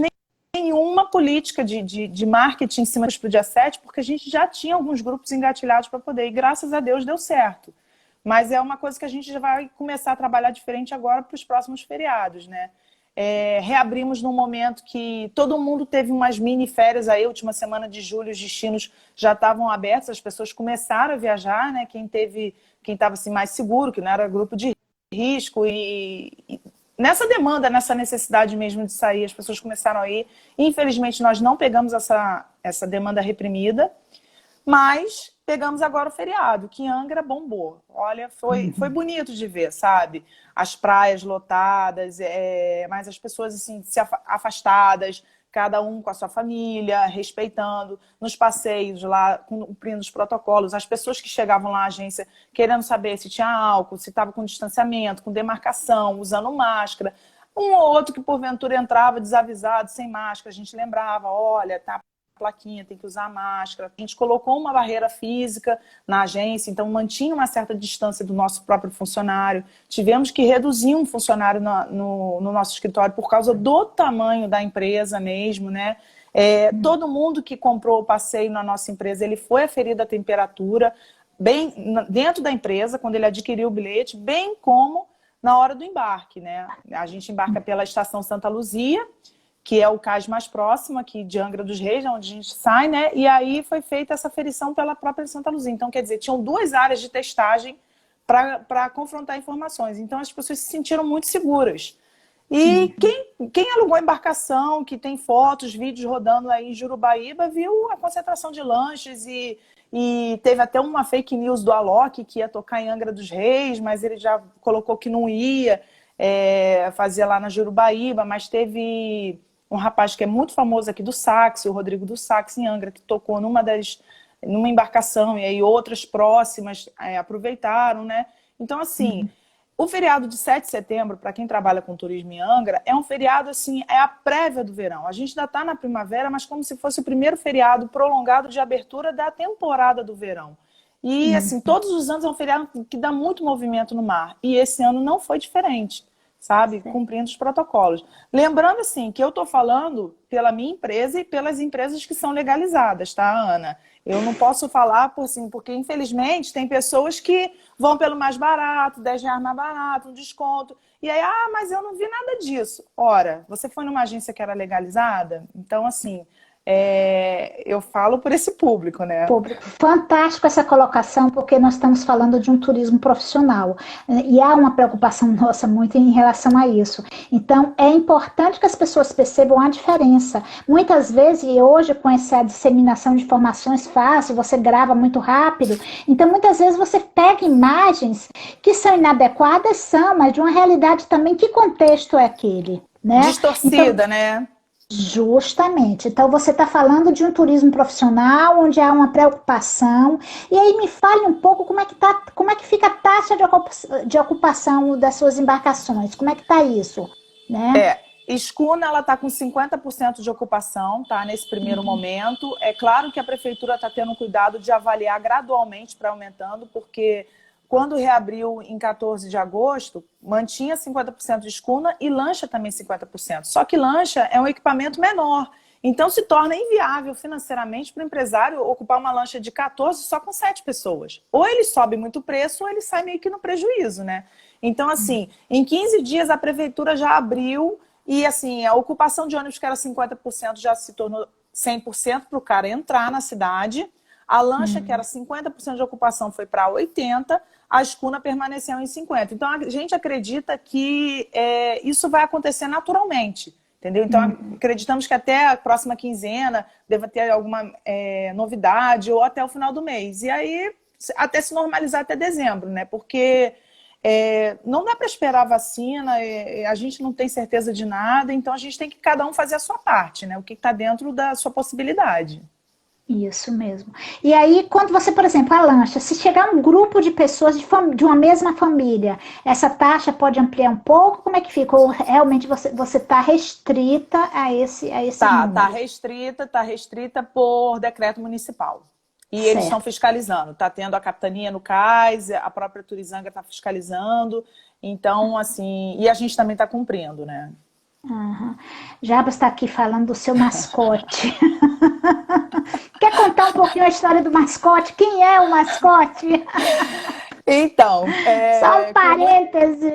nenhuma política de marketing em cima para o dia 7, porque a gente já tinha alguns grupos engatilhados para poder, e graças a Deus deu certo. Mas é uma coisa que a gente já vai começar a trabalhar diferente agora para os próximos feriados, né? Reabrimos num momento que todo mundo teve umas mini férias aí, última semana de julho, os destinos já estavam abertos, as pessoas começaram a viajar, né? Quem estava assim, mais seguro, que não era grupo de risco e nessa demanda, nessa necessidade mesmo de sair, as pessoas começaram a ir. Infelizmente, nós não pegamos essa demanda reprimida, mas pegamos agora o feriado, que em Angra bombou. Olha, foi bonito de ver, sabe? As praias lotadas, mas as pessoas assim, afastadas, cada um com a sua família, respeitando, nos passeios lá, cumprindo os protocolos. As pessoas que chegavam lá à agência querendo saber se tinha álcool, se estava com distanciamento, com demarcação, usando máscara. Um ou outro que porventura entrava desavisado, sem máscara, a gente lembrava, olha, tá plaquinha, tem que usar máscara. A gente colocou uma barreira física na agência, então mantinha uma certa distância do nosso próprio funcionário. Tivemos que reduzir um funcionário no nosso escritório por causa do tamanho da empresa mesmo, né? Todo mundo que comprou o passeio na nossa empresa, ele foi aferido a temperatura bem dentro da empresa, quando ele adquiriu o bilhete, bem como na hora do embarque, né? A gente embarca pela Estação Santa Luzia, que é o cais mais próximo aqui de Angra dos Reis, onde a gente sai, né? E aí foi feita essa aferição pela própria Santa Luzia. Então, quer dizer, tinham 2 áreas de testagem para confrontar informações. Então, as pessoas se sentiram muito seguras. E quem alugou a embarcação, que tem fotos, vídeos rodando aí em Jurubaíba, viu a concentração de lanches e teve até uma fake news do Alok que ia tocar em Angra dos Reis, mas ele já colocou que não ia fazer lá na Jurubaíba, mas teve um rapaz que é muito famoso aqui do Sax, o Rodrigo do Sax, em Angra, que tocou numa embarcação, e aí outras próximas aproveitaram, né? Então, assim, o feriado de 7 de setembro, para quem trabalha com turismo em Angra, é um feriado, assim, é a prévia do verão. A gente ainda está na primavera, mas como se fosse o primeiro feriado prolongado de abertura da temporada do verão. E, assim, todos os anos é um feriado que dá muito movimento no mar. E esse ano não foi diferente, sabe? Sim. Cumprindo os protocolos. Lembrando, assim, que eu estou falando pela minha empresa e pelas empresas que são legalizadas, tá, Ana? Eu não posso falar por assim, porque infelizmente tem pessoas que vão pelo mais barato, R$ 10 mais barato, um desconto. E aí, mas eu não vi nada disso. Ora, você foi numa agência que era legalizada? Então, assim, eu falo por esse público, né? Público. Fantástico essa colocação, porque nós estamos falando de um turismo profissional. E há uma preocupação nossa muito em relação a isso. Então, é importante que as pessoas percebam a diferença. Muitas vezes, e hoje com essa disseminação de informações fácil, você grava muito rápido, então muitas vezes você pega imagens que são inadequadas, mas de uma realidade também, que contexto é aquele? Né? Distorcida, então, né? Justamente. Então, você está falando de um turismo profissional, onde há uma preocupação. E aí, me fale um pouco como é que fica a taxa de ocupação das suas embarcações. Como é que está isso? Né? Escuna, ela está com 50% de ocupação, tá? Nesse primeiro momento. É claro que a prefeitura está tendo cuidado de avaliar gradualmente para aumentando, porque quando reabriu em 14 de agosto, mantinha 50% de escuna e lancha também 50%. Só que lancha é um equipamento menor. Então se torna inviável financeiramente para o empresário ocupar uma lancha de 14 só com 7 pessoas. Ou ele sobe muito o preço ou ele sai meio que no prejuízo, né? Então, assim, em 15 dias a prefeitura já abriu e, assim, a ocupação de ônibus que era 50% já se tornou 100% para o cara entrar na cidade. A lancha, que era 50% de ocupação, foi para 80%, a escuna permaneceu em 50%. Então, a gente acredita que isso vai acontecer naturalmente, entendeu? Então, acreditamos que até a próxima quinzena deva ter alguma novidade, ou até o final do mês. E aí, até se normalizar até dezembro, né? Porque não dá para esperar a vacina, a gente não tem certeza de nada, então a gente tem que cada um fazer a sua parte, né? O que está dentro da sua possibilidade. Isso mesmo. E aí, quando você, por exemplo, a lancha, se chegar um grupo de pessoas de uma mesma família, essa taxa pode ampliar um pouco? Como é que fica? Ou realmente você está restrita a esse número? Tá restrita por decreto municipal. E eles estão fiscalizando. Está tendo a capitania no cais, a própria Turizanga está fiscalizando. Então, assim, e a gente também está cumprindo, né? Uhum. Jabas está aqui falando do seu mascote. Quer contar um pouquinho a história do mascote? Quem é o mascote? Então, só um parêntese.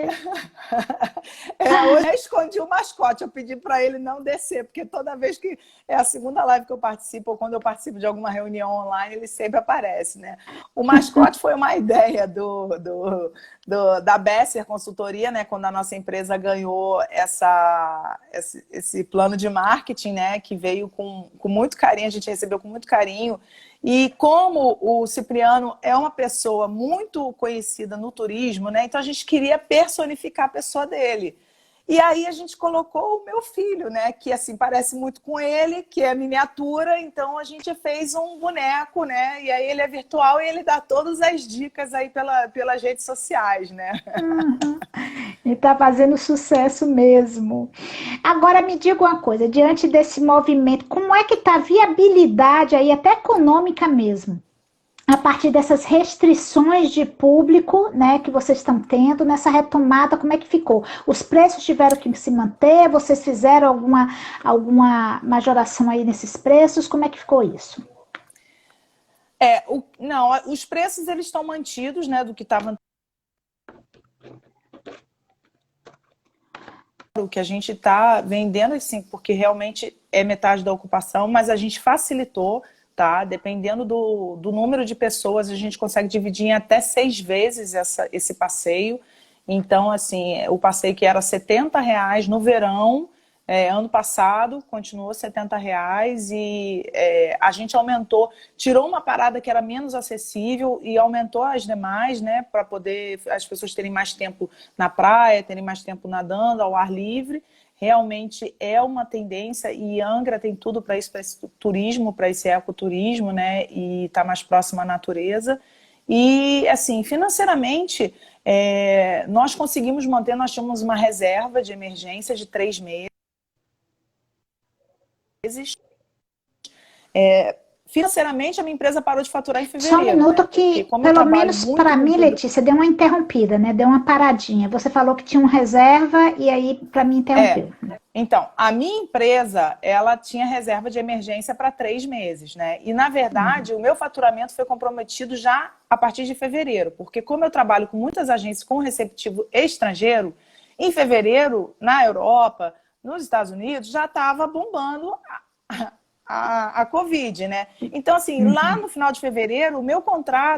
Hoje eu escondi o mascote, eu pedi para ele não descer, porque toda vez que é a segunda live que eu participo, ou quando eu participo de alguma reunião online, ele sempre aparece, né? O mascote foi uma ideia da Besser Consultoria, né? Quando a nossa empresa ganhou esse plano de marketing, né? Que veio com muito carinho, a gente recebeu com muito carinho. E como o Cipriano é uma pessoa muito conhecida no turismo, né? Então a gente queria personificar a pessoa dele. E aí a gente colocou o meu filho, né? Que assim parece muito com ele, que é miniatura. Então a gente fez um boneco, né? E aí ele é virtual e ele dá todas as dicas aí pelas redes sociais, né? Uhum. E está fazendo sucesso mesmo. Agora me diga uma coisa, diante desse movimento, como é que está a viabilidade aí, até econômica mesmo? A partir dessas restrições de público, né, que vocês estão tendo, nessa retomada, como é que ficou? Os preços tiveram que se manter? Vocês fizeram alguma majoração aí nesses preços? Como é que ficou isso? Não, os preços eles estão mantidos, né, do que estava. O que a gente está vendendo, assim, porque realmente é metade da ocupação, mas a gente facilitou. Tá? Dependendo do número de pessoas, a gente consegue dividir em até 6 vezes esse passeio. Então, assim, o passeio que era R$70 no verão, ano passado, continuou R$70 e a gente aumentou, tirou uma parada que era menos acessível e aumentou as demais, né, para poder as pessoas terem mais tempo na praia, terem mais tempo nadando ao ar livre. Realmente é uma tendência e Angra tem tudo para isso, para esse turismo, para esse ecoturismo, né? E está mais próximo à natureza. E, assim, financeiramente, nós conseguimos manter, nós tínhamos uma reserva de emergência de 3 meses. Financeiramente, a minha empresa parou de faturar em fevereiro. Só um minuto, né? Que, pelo menos para mim, Letícia, deu uma interrompida, né? Deu uma paradinha. Você falou que tinha uma reserva e aí, para mim, interrompeu. Então, a minha empresa, ela tinha reserva de emergência para 3 meses, né? E, na verdade, o meu faturamento foi comprometido já a partir de fevereiro, porque como eu trabalho com muitas agências com receptivo estrangeiro, em fevereiro, na Europa, nos Estados Unidos, já estava bombando a Covid, né? Então, assim, lá no final de fevereiro,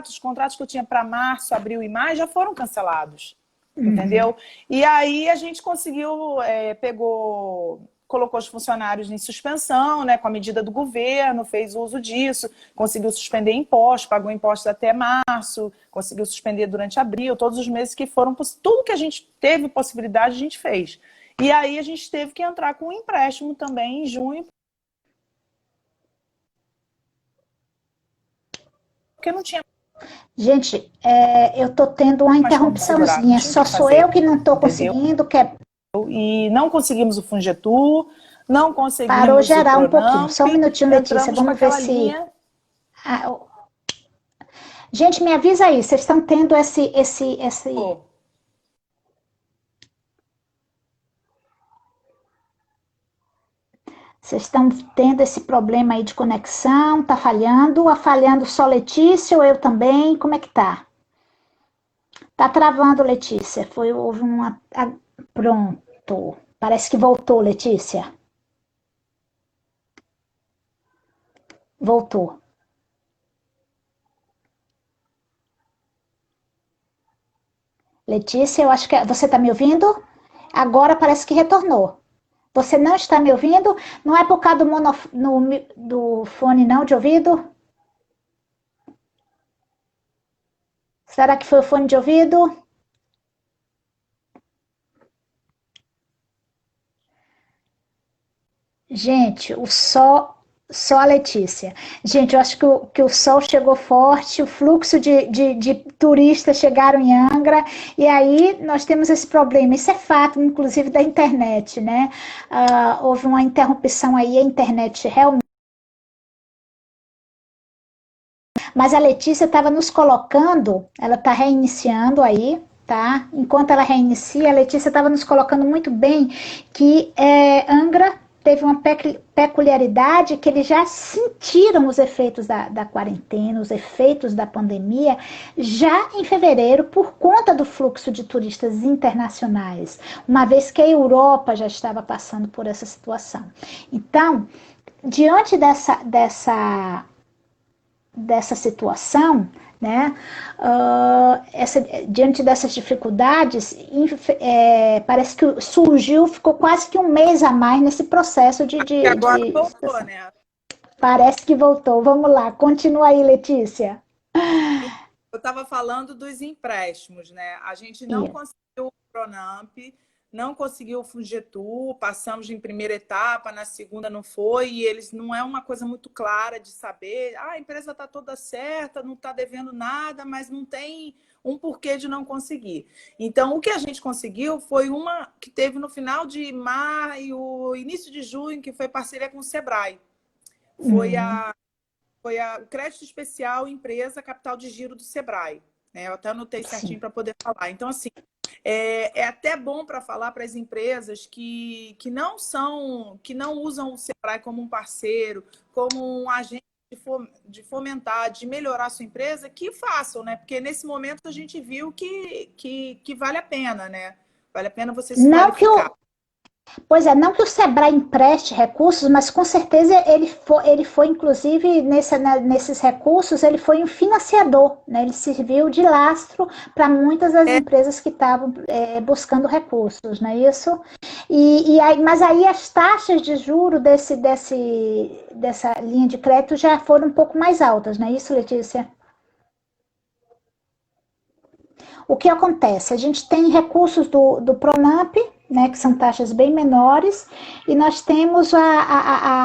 os contratos que eu tinha para março, abril e maio já foram cancelados. Entendeu? E aí a gente conseguiu, colocou os funcionários em suspensão, né, com a medida do governo, fez uso disso, conseguiu suspender impostos, pagou impostos até março, conseguiu suspender durante abril, todos os meses que foram, tudo que a gente teve possibilidade a gente fez. E aí a gente teve que entrar com um empréstimo também em junho, porque não tinha. Gente, eu estou tendo uma interrupçãozinha, só sou eu que não estou conseguindo. E não conseguimos o Fungetur, não conseguimos Parou geral o um pouquinho, só um minutinho, Letícia, vamos ver se... Linha... Gente, me avisa aí, vocês estão tendo esse... Vocês estão tendo esse problema aí de conexão, tá falhando? Falhando só Letícia ou eu também? Como é que tá? Tá travando, Letícia. Houve uma... Pronto. Parece que voltou, Letícia. Voltou. Letícia, eu acho que... Você tá me ouvindo? Agora parece que retornou. Você não está me ouvindo? Não é por causa do fone não, de ouvido? Será que foi o fone de ouvido? Gente, só a Letícia. Gente, eu acho que o sol chegou forte, o fluxo de turistas chegaram em Angra, e aí nós temos esse problema. Isso é fato, inclusive, da internet, né? Houve uma interrupção aí, a internet realmente. Mas a Letícia estava nos colocando, ela está reiniciando aí, tá? Enquanto ela reinicia, a Letícia estava nos colocando muito bem que Angra teve uma peculiaridade que eles já sentiram os efeitos da quarentena, os efeitos da pandemia, já em fevereiro, por conta do fluxo de turistas internacionais, uma vez que a Europa já estava passando por essa situação. Então, diante dessa situação, né, diante dessas dificuldades, parece que ficou quase que um mês a mais nesse processo de agora voltou, né? Parece que voltou. Vamos lá, continua aí, Letícia. Eu estava falando dos empréstimos, né? A gente não conseguiu o Pronamp, não conseguiu o Fungetur, passamos em primeira etapa, na segunda não foi, e eles não é uma coisa muito clara de saber, a empresa está toda certa, não está devendo nada, mas não tem um porquê de não conseguir. Então, o que a gente conseguiu foi uma que teve no final de maio, início de junho, que foi parceria com o Sebrae. Foi o crédito especial empresa capital de giro do Sebrae. Né? Eu até anotei certinho para poder falar. Então, assim, é até bom para falar para as empresas que não usam o Sebrae como um parceiro, como um agente de fomentar, de melhorar a sua empresa, que façam, né? Porque nesse momento a gente viu que vale a pena, né? Vale a pena você se qualificar. Pois é, não que o Sebrae empreste recursos, mas com certeza ele foi inclusive, nesses recursos, ele foi um financiador, né? Ele serviu de lastro para muitas das empresas que estavam buscando recursos, não é isso? Mas aí as taxas de juro dessa linha de crédito já foram um pouco mais altas, não é isso, Letícia? O que acontece? A gente tem recursos do Pronamp, né, que são taxas bem menores, e nós temos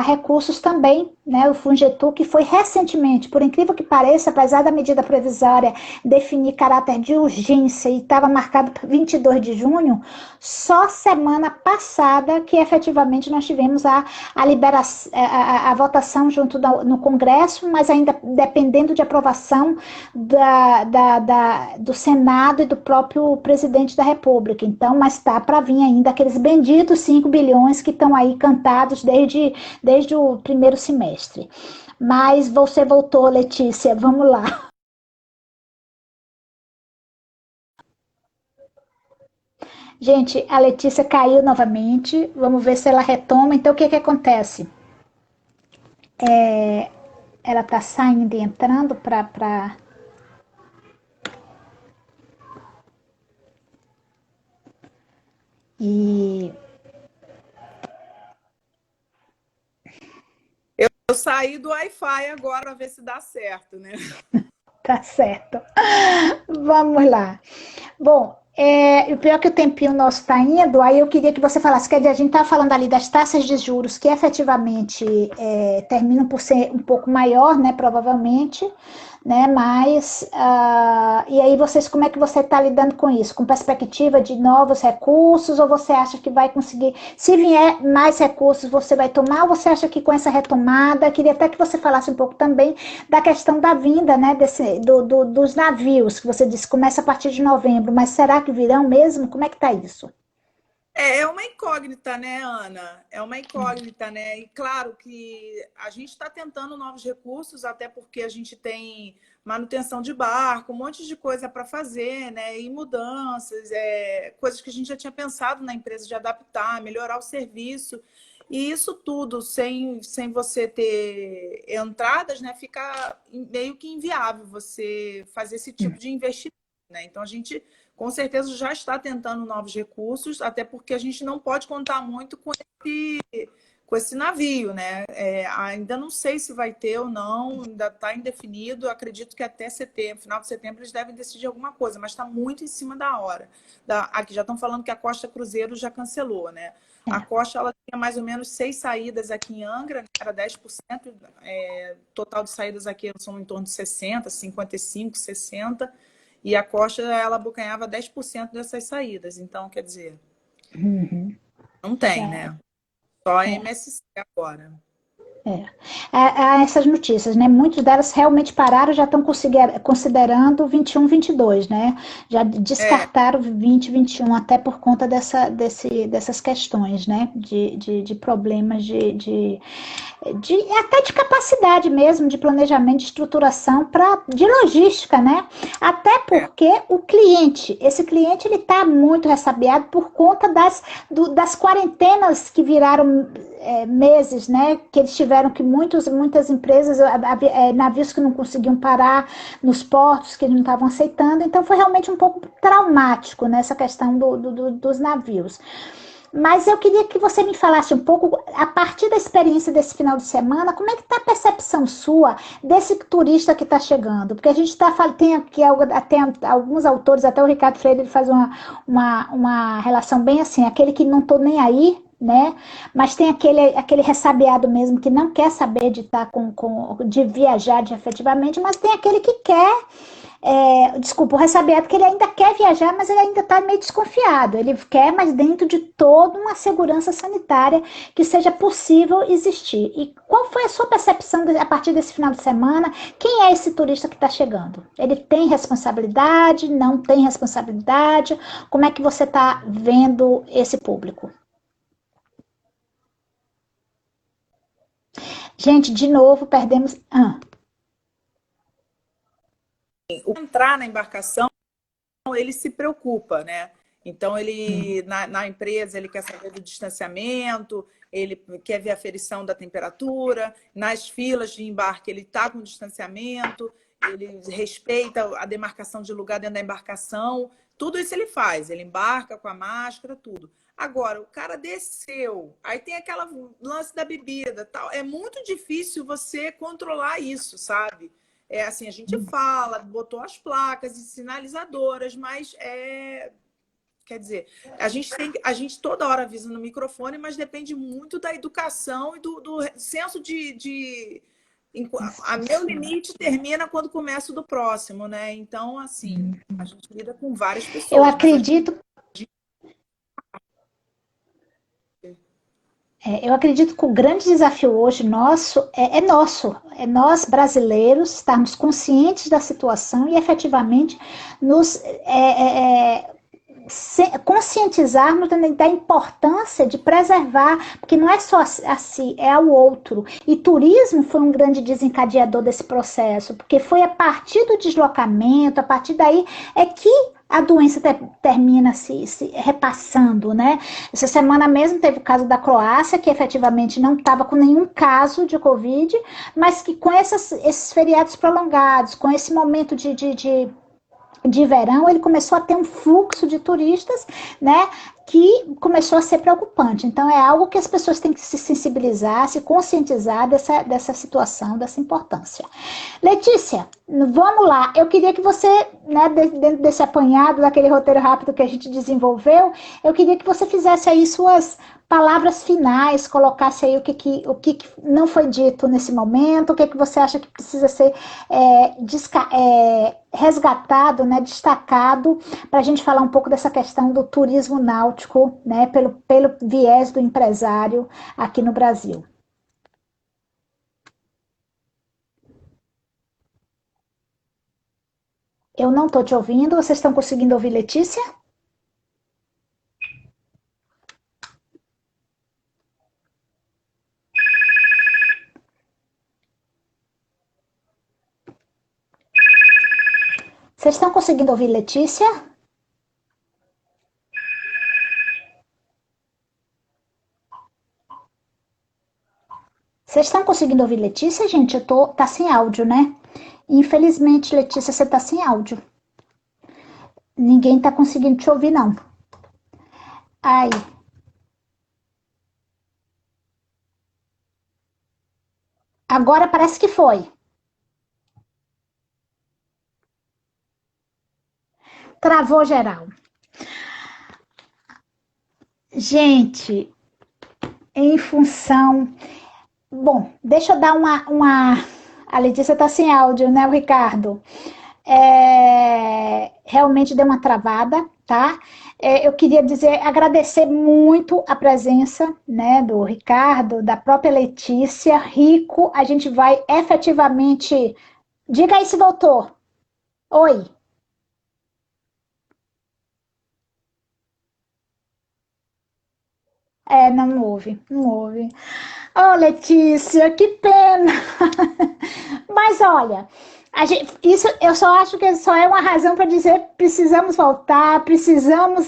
recursos também né, o FUNGETU, que foi recentemente, por incrível que pareça, apesar da medida provisória definir caráter de urgência e estava marcado para 22 de junho, só semana passada que efetivamente nós tivemos a liberação, a votação junto no Congresso, mas ainda dependendo de aprovação do Senado e do próprio presidente da República. Então, mas está para vir ainda aqueles benditos 5 bilhões que estão aí cantados desde o primeiro semestre. Mas você voltou, Letícia, vamos lá. Gente, a Letícia caiu novamente, vamos ver se ela retoma. Então, o que que acontece? Ela tá saindo e entrando para... E... Eu saí do Wi-Fi agora para ver se dá certo, né? Tá certo. Vamos lá. Bom, o pior é que o tempinho nosso está indo, aí eu queria que você falasse, que a gente está falando ali das taxas de juros que efetivamente terminam por ser um pouco maior, né, provavelmente, né, mas, e aí como é que você está lidando com isso? Com perspectiva de novos recursos, ou você acha que vai conseguir, se vier mais recursos, você vai tomar, ou você acha que com essa retomada, queria até que você falasse um pouco também da questão da vinda, né, dos navios, que você disse, começa a partir de novembro, mas será que virão mesmo? Como é que está isso? É uma incógnita, né, Ana? É uma incógnita, né? E claro que a gente está tentando novos recursos, até porque a gente tem manutenção de barco, um monte de coisa para fazer, né? E mudanças, coisas que a gente já tinha pensado na empresa de adaptar, melhorar o serviço. E isso tudo, sem você ter entradas, né? Fica meio que inviável você fazer esse tipo de investimento, né? Então, a gente com certeza já está tentando novos recursos, até porque a gente não pode contar muito com esse navio, né? Ainda não sei se vai ter ou não, ainda está indefinido. Acredito que até setembro, final de setembro, eles devem decidir alguma coisa, mas está muito em cima da hora. Aqui já estão falando que a Costa Cruzeiro já cancelou, né? A Costa ela tinha mais ou menos 6 saídas aqui em Angra, né? Era 10%, total de saídas aqui são em torno de 60, 55, 60%. E a Costa, ela abocanhava 10% dessas saídas. Então, quer dizer, não tem, né? Só a MSC agora. Há essas notícias, né? Muitas delas realmente pararam, já estão considerando 21, 22, né? Já descartaram 20, 21, até por conta dessas questões, né? De problemas até de capacidade mesmo, de planejamento, de estruturação, de logística, né? Até porque esse cliente, ele está muito ressabiado por conta das quarentenas que viraram meses, né? Que eles tiveram que muitas empresas, navios que não conseguiam parar nos portos, que eles não estavam aceitando. Então, foi realmente um pouco traumático nessa questão dos navios. Mas eu queria que você me falasse um pouco, a partir da experiência desse final de semana, como é que está a percepção sua desse turista que está chegando? Porque a gente tem aqui até alguns autores, até o Ricardo Freire, ele faz uma relação bem assim, aquele que não estou nem aí, né? Mas tem aquele ressabiado mesmo que não quer saber de estar de viajar efetivamente, mas tem aquele que quer. Desculpa, o ressabiado que ele ainda quer viajar, mas ele ainda está meio desconfiado. Ele quer, mas dentro de toda uma segurança sanitária que seja possível existir. E qual foi a sua percepção a partir desse final de semana? Quem é esse turista que está chegando? Ele tem responsabilidade? Não tem responsabilidade? Como é que você está vendo esse público? Gente, de novo, perdemos... O entrar na embarcação, ele se preocupa, né? Então, ele na empresa, ele quer saber do distanciamento, ele quer ver a aferição da temperatura, nas filas de embarque, ele está com distanciamento, ele respeita a demarcação de lugar dentro da embarcação, tudo isso ele faz, ele embarca com a máscara, tudo. Agora, o cara desceu, aí tem aquela lance da bebida, tal. É muito difícil você controlar isso, sabe? Assim, a gente fala, botou as placas e sinalizadoras, mas Quer dizer, a gente toda hora avisa no microfone, mas depende muito da educação e do senso a meu limite termina quando começa o do próximo, né? Então, assim, a gente lida com várias pessoas. Eu acredito. Eu acredito que o grande desafio hoje nosso é nós brasileiros estarmos conscientes da situação e efetivamente nos conscientizarmos da importância de preservar, porque não é só a si, é ao outro. E turismo foi um grande desencadeador desse processo, porque foi a partir do deslocamento, a partir daí é que a doença termina se repassando, né? Essa semana mesmo teve o caso da Croácia, que efetivamente não estava com nenhum caso de Covid, mas que com esses feriados prolongados, com esse momento de verão, ele começou a ter um fluxo de turistas, né, que começou a ser preocupante. Então, é algo que as pessoas têm que se sensibilizar, se conscientizar dessa situação, dessa importância. Letícia, vamos lá. Eu queria que você, né, dentro desse apanhado, daquele roteiro rápido que a gente desenvolveu, eu queria que você fizesse aí suas palavras finais, colocasse aí o que não foi dito nesse momento, o que você acha que precisa ser resgatado, né, destacado, para a gente falar um pouco dessa questão do turismo náutico, né, pelo viés do empresário aqui no Brasil. Eu não estou te ouvindo, vocês estão conseguindo ouvir, Letícia? Vocês estão conseguindo ouvir, Letícia? Vocês estão conseguindo ouvir, Letícia? Gente, tá sem áudio, né? Infelizmente, Letícia, você tá sem áudio. Ninguém tá conseguindo te ouvir, não. Ai. Agora parece que foi. Travou geral. Gente, em função... Bom, deixa eu dar A Letícia tá sem áudio, né, o Ricardo? Realmente deu uma travada, tá? Eu queria agradecer muito a presença, né, do Ricardo, da própria Letícia, Rico. A gente vai efetivamente... Diga aí se voltou. Oi. Não houve, não houve. Oh, Letícia, que pena! Mas olha, isso eu só acho que só é uma razão para dizer precisamos voltar, precisamos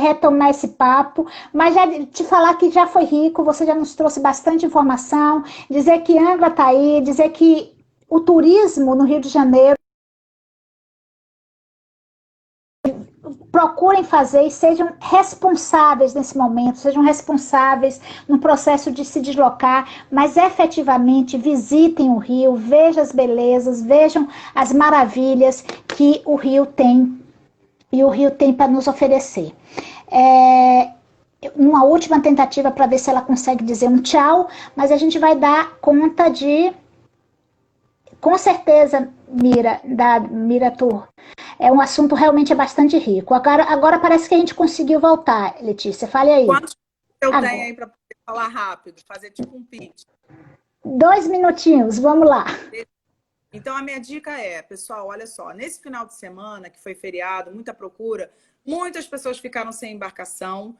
retomar esse papo, mas já te falar que já foi rico, você já nos trouxe bastante informação, dizer que Angra está aí, dizer que o turismo no Rio de Janeiro procurem fazer e sejam responsáveis nesse momento, sejam responsáveis no processo de se deslocar, mas efetivamente visitem o Rio, vejam as belezas, vejam as maravilhas que o Rio tem e o Rio tem para nos oferecer. Uma última tentativa para ver se ela consegue dizer um tchau, mas a gente vai dar conta de... Com certeza, Mira Tour, é um assunto realmente bastante rico. Agora parece que a gente conseguiu voltar, Letícia. Fale aí. Quantos eu tenho aí para poder falar rápido? Fazer tipo um pitch. 2 minutinhos, vamos lá. Então, a minha dica pessoal, olha só. Nesse final de semana, que foi feriado, muita procura, muitas pessoas ficaram sem embarcação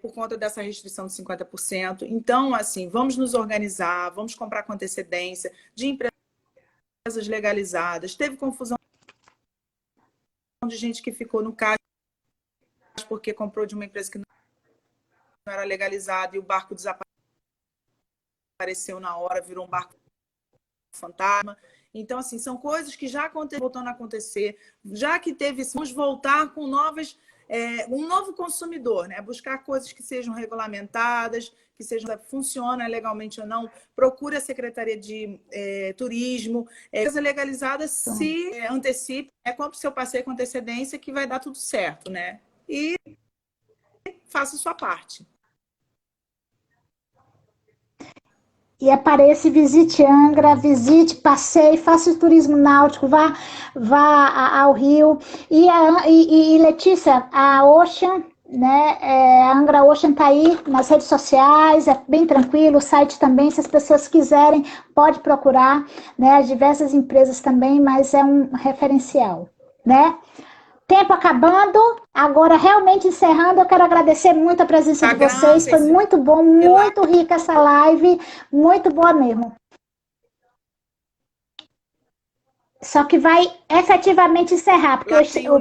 por conta dessa restrição de 50%. Então, assim, vamos nos organizar, vamos comprar com antecedência, de empresas legalizadas. Teve confusão de gente que ficou no caixa porque comprou de uma empresa que não era legalizada e o barco desapareceu na hora, virou um barco fantasma. Então, assim, são coisas que já voltando a acontecer, já que vamos voltar com um novo consumidor, né? Buscar coisas que sejam regulamentadas, que funcionam legalmente ou não. Procure a Secretaria de Turismo. Coisa legalizada, se antecipe, compre seu passeio com antecedência que vai dar tudo certo, né? E faça a sua parte. E apareça, visite Angra, visite, passeie, faça o turismo náutico, vá ao Rio. E Letícia, a Ocean, né, a Angra Ocean está aí nas redes sociais, é bem tranquilo, o site também, se as pessoas quiserem, pode procurar, né, as diversas empresas também, mas é um referencial, né? Tempo acabando, agora realmente encerrando, eu quero agradecer muito a presença de vocês, foi muito bom, muito rica essa live, muito boa mesmo. Só que vai efetivamente encerrar,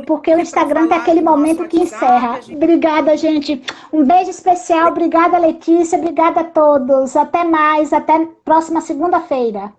porque o Instagram tem aquele momento que encerra. Obrigada, gente. Um beijo especial, obrigada, Letícia, obrigada a todos. Até mais, até próxima segunda-feira.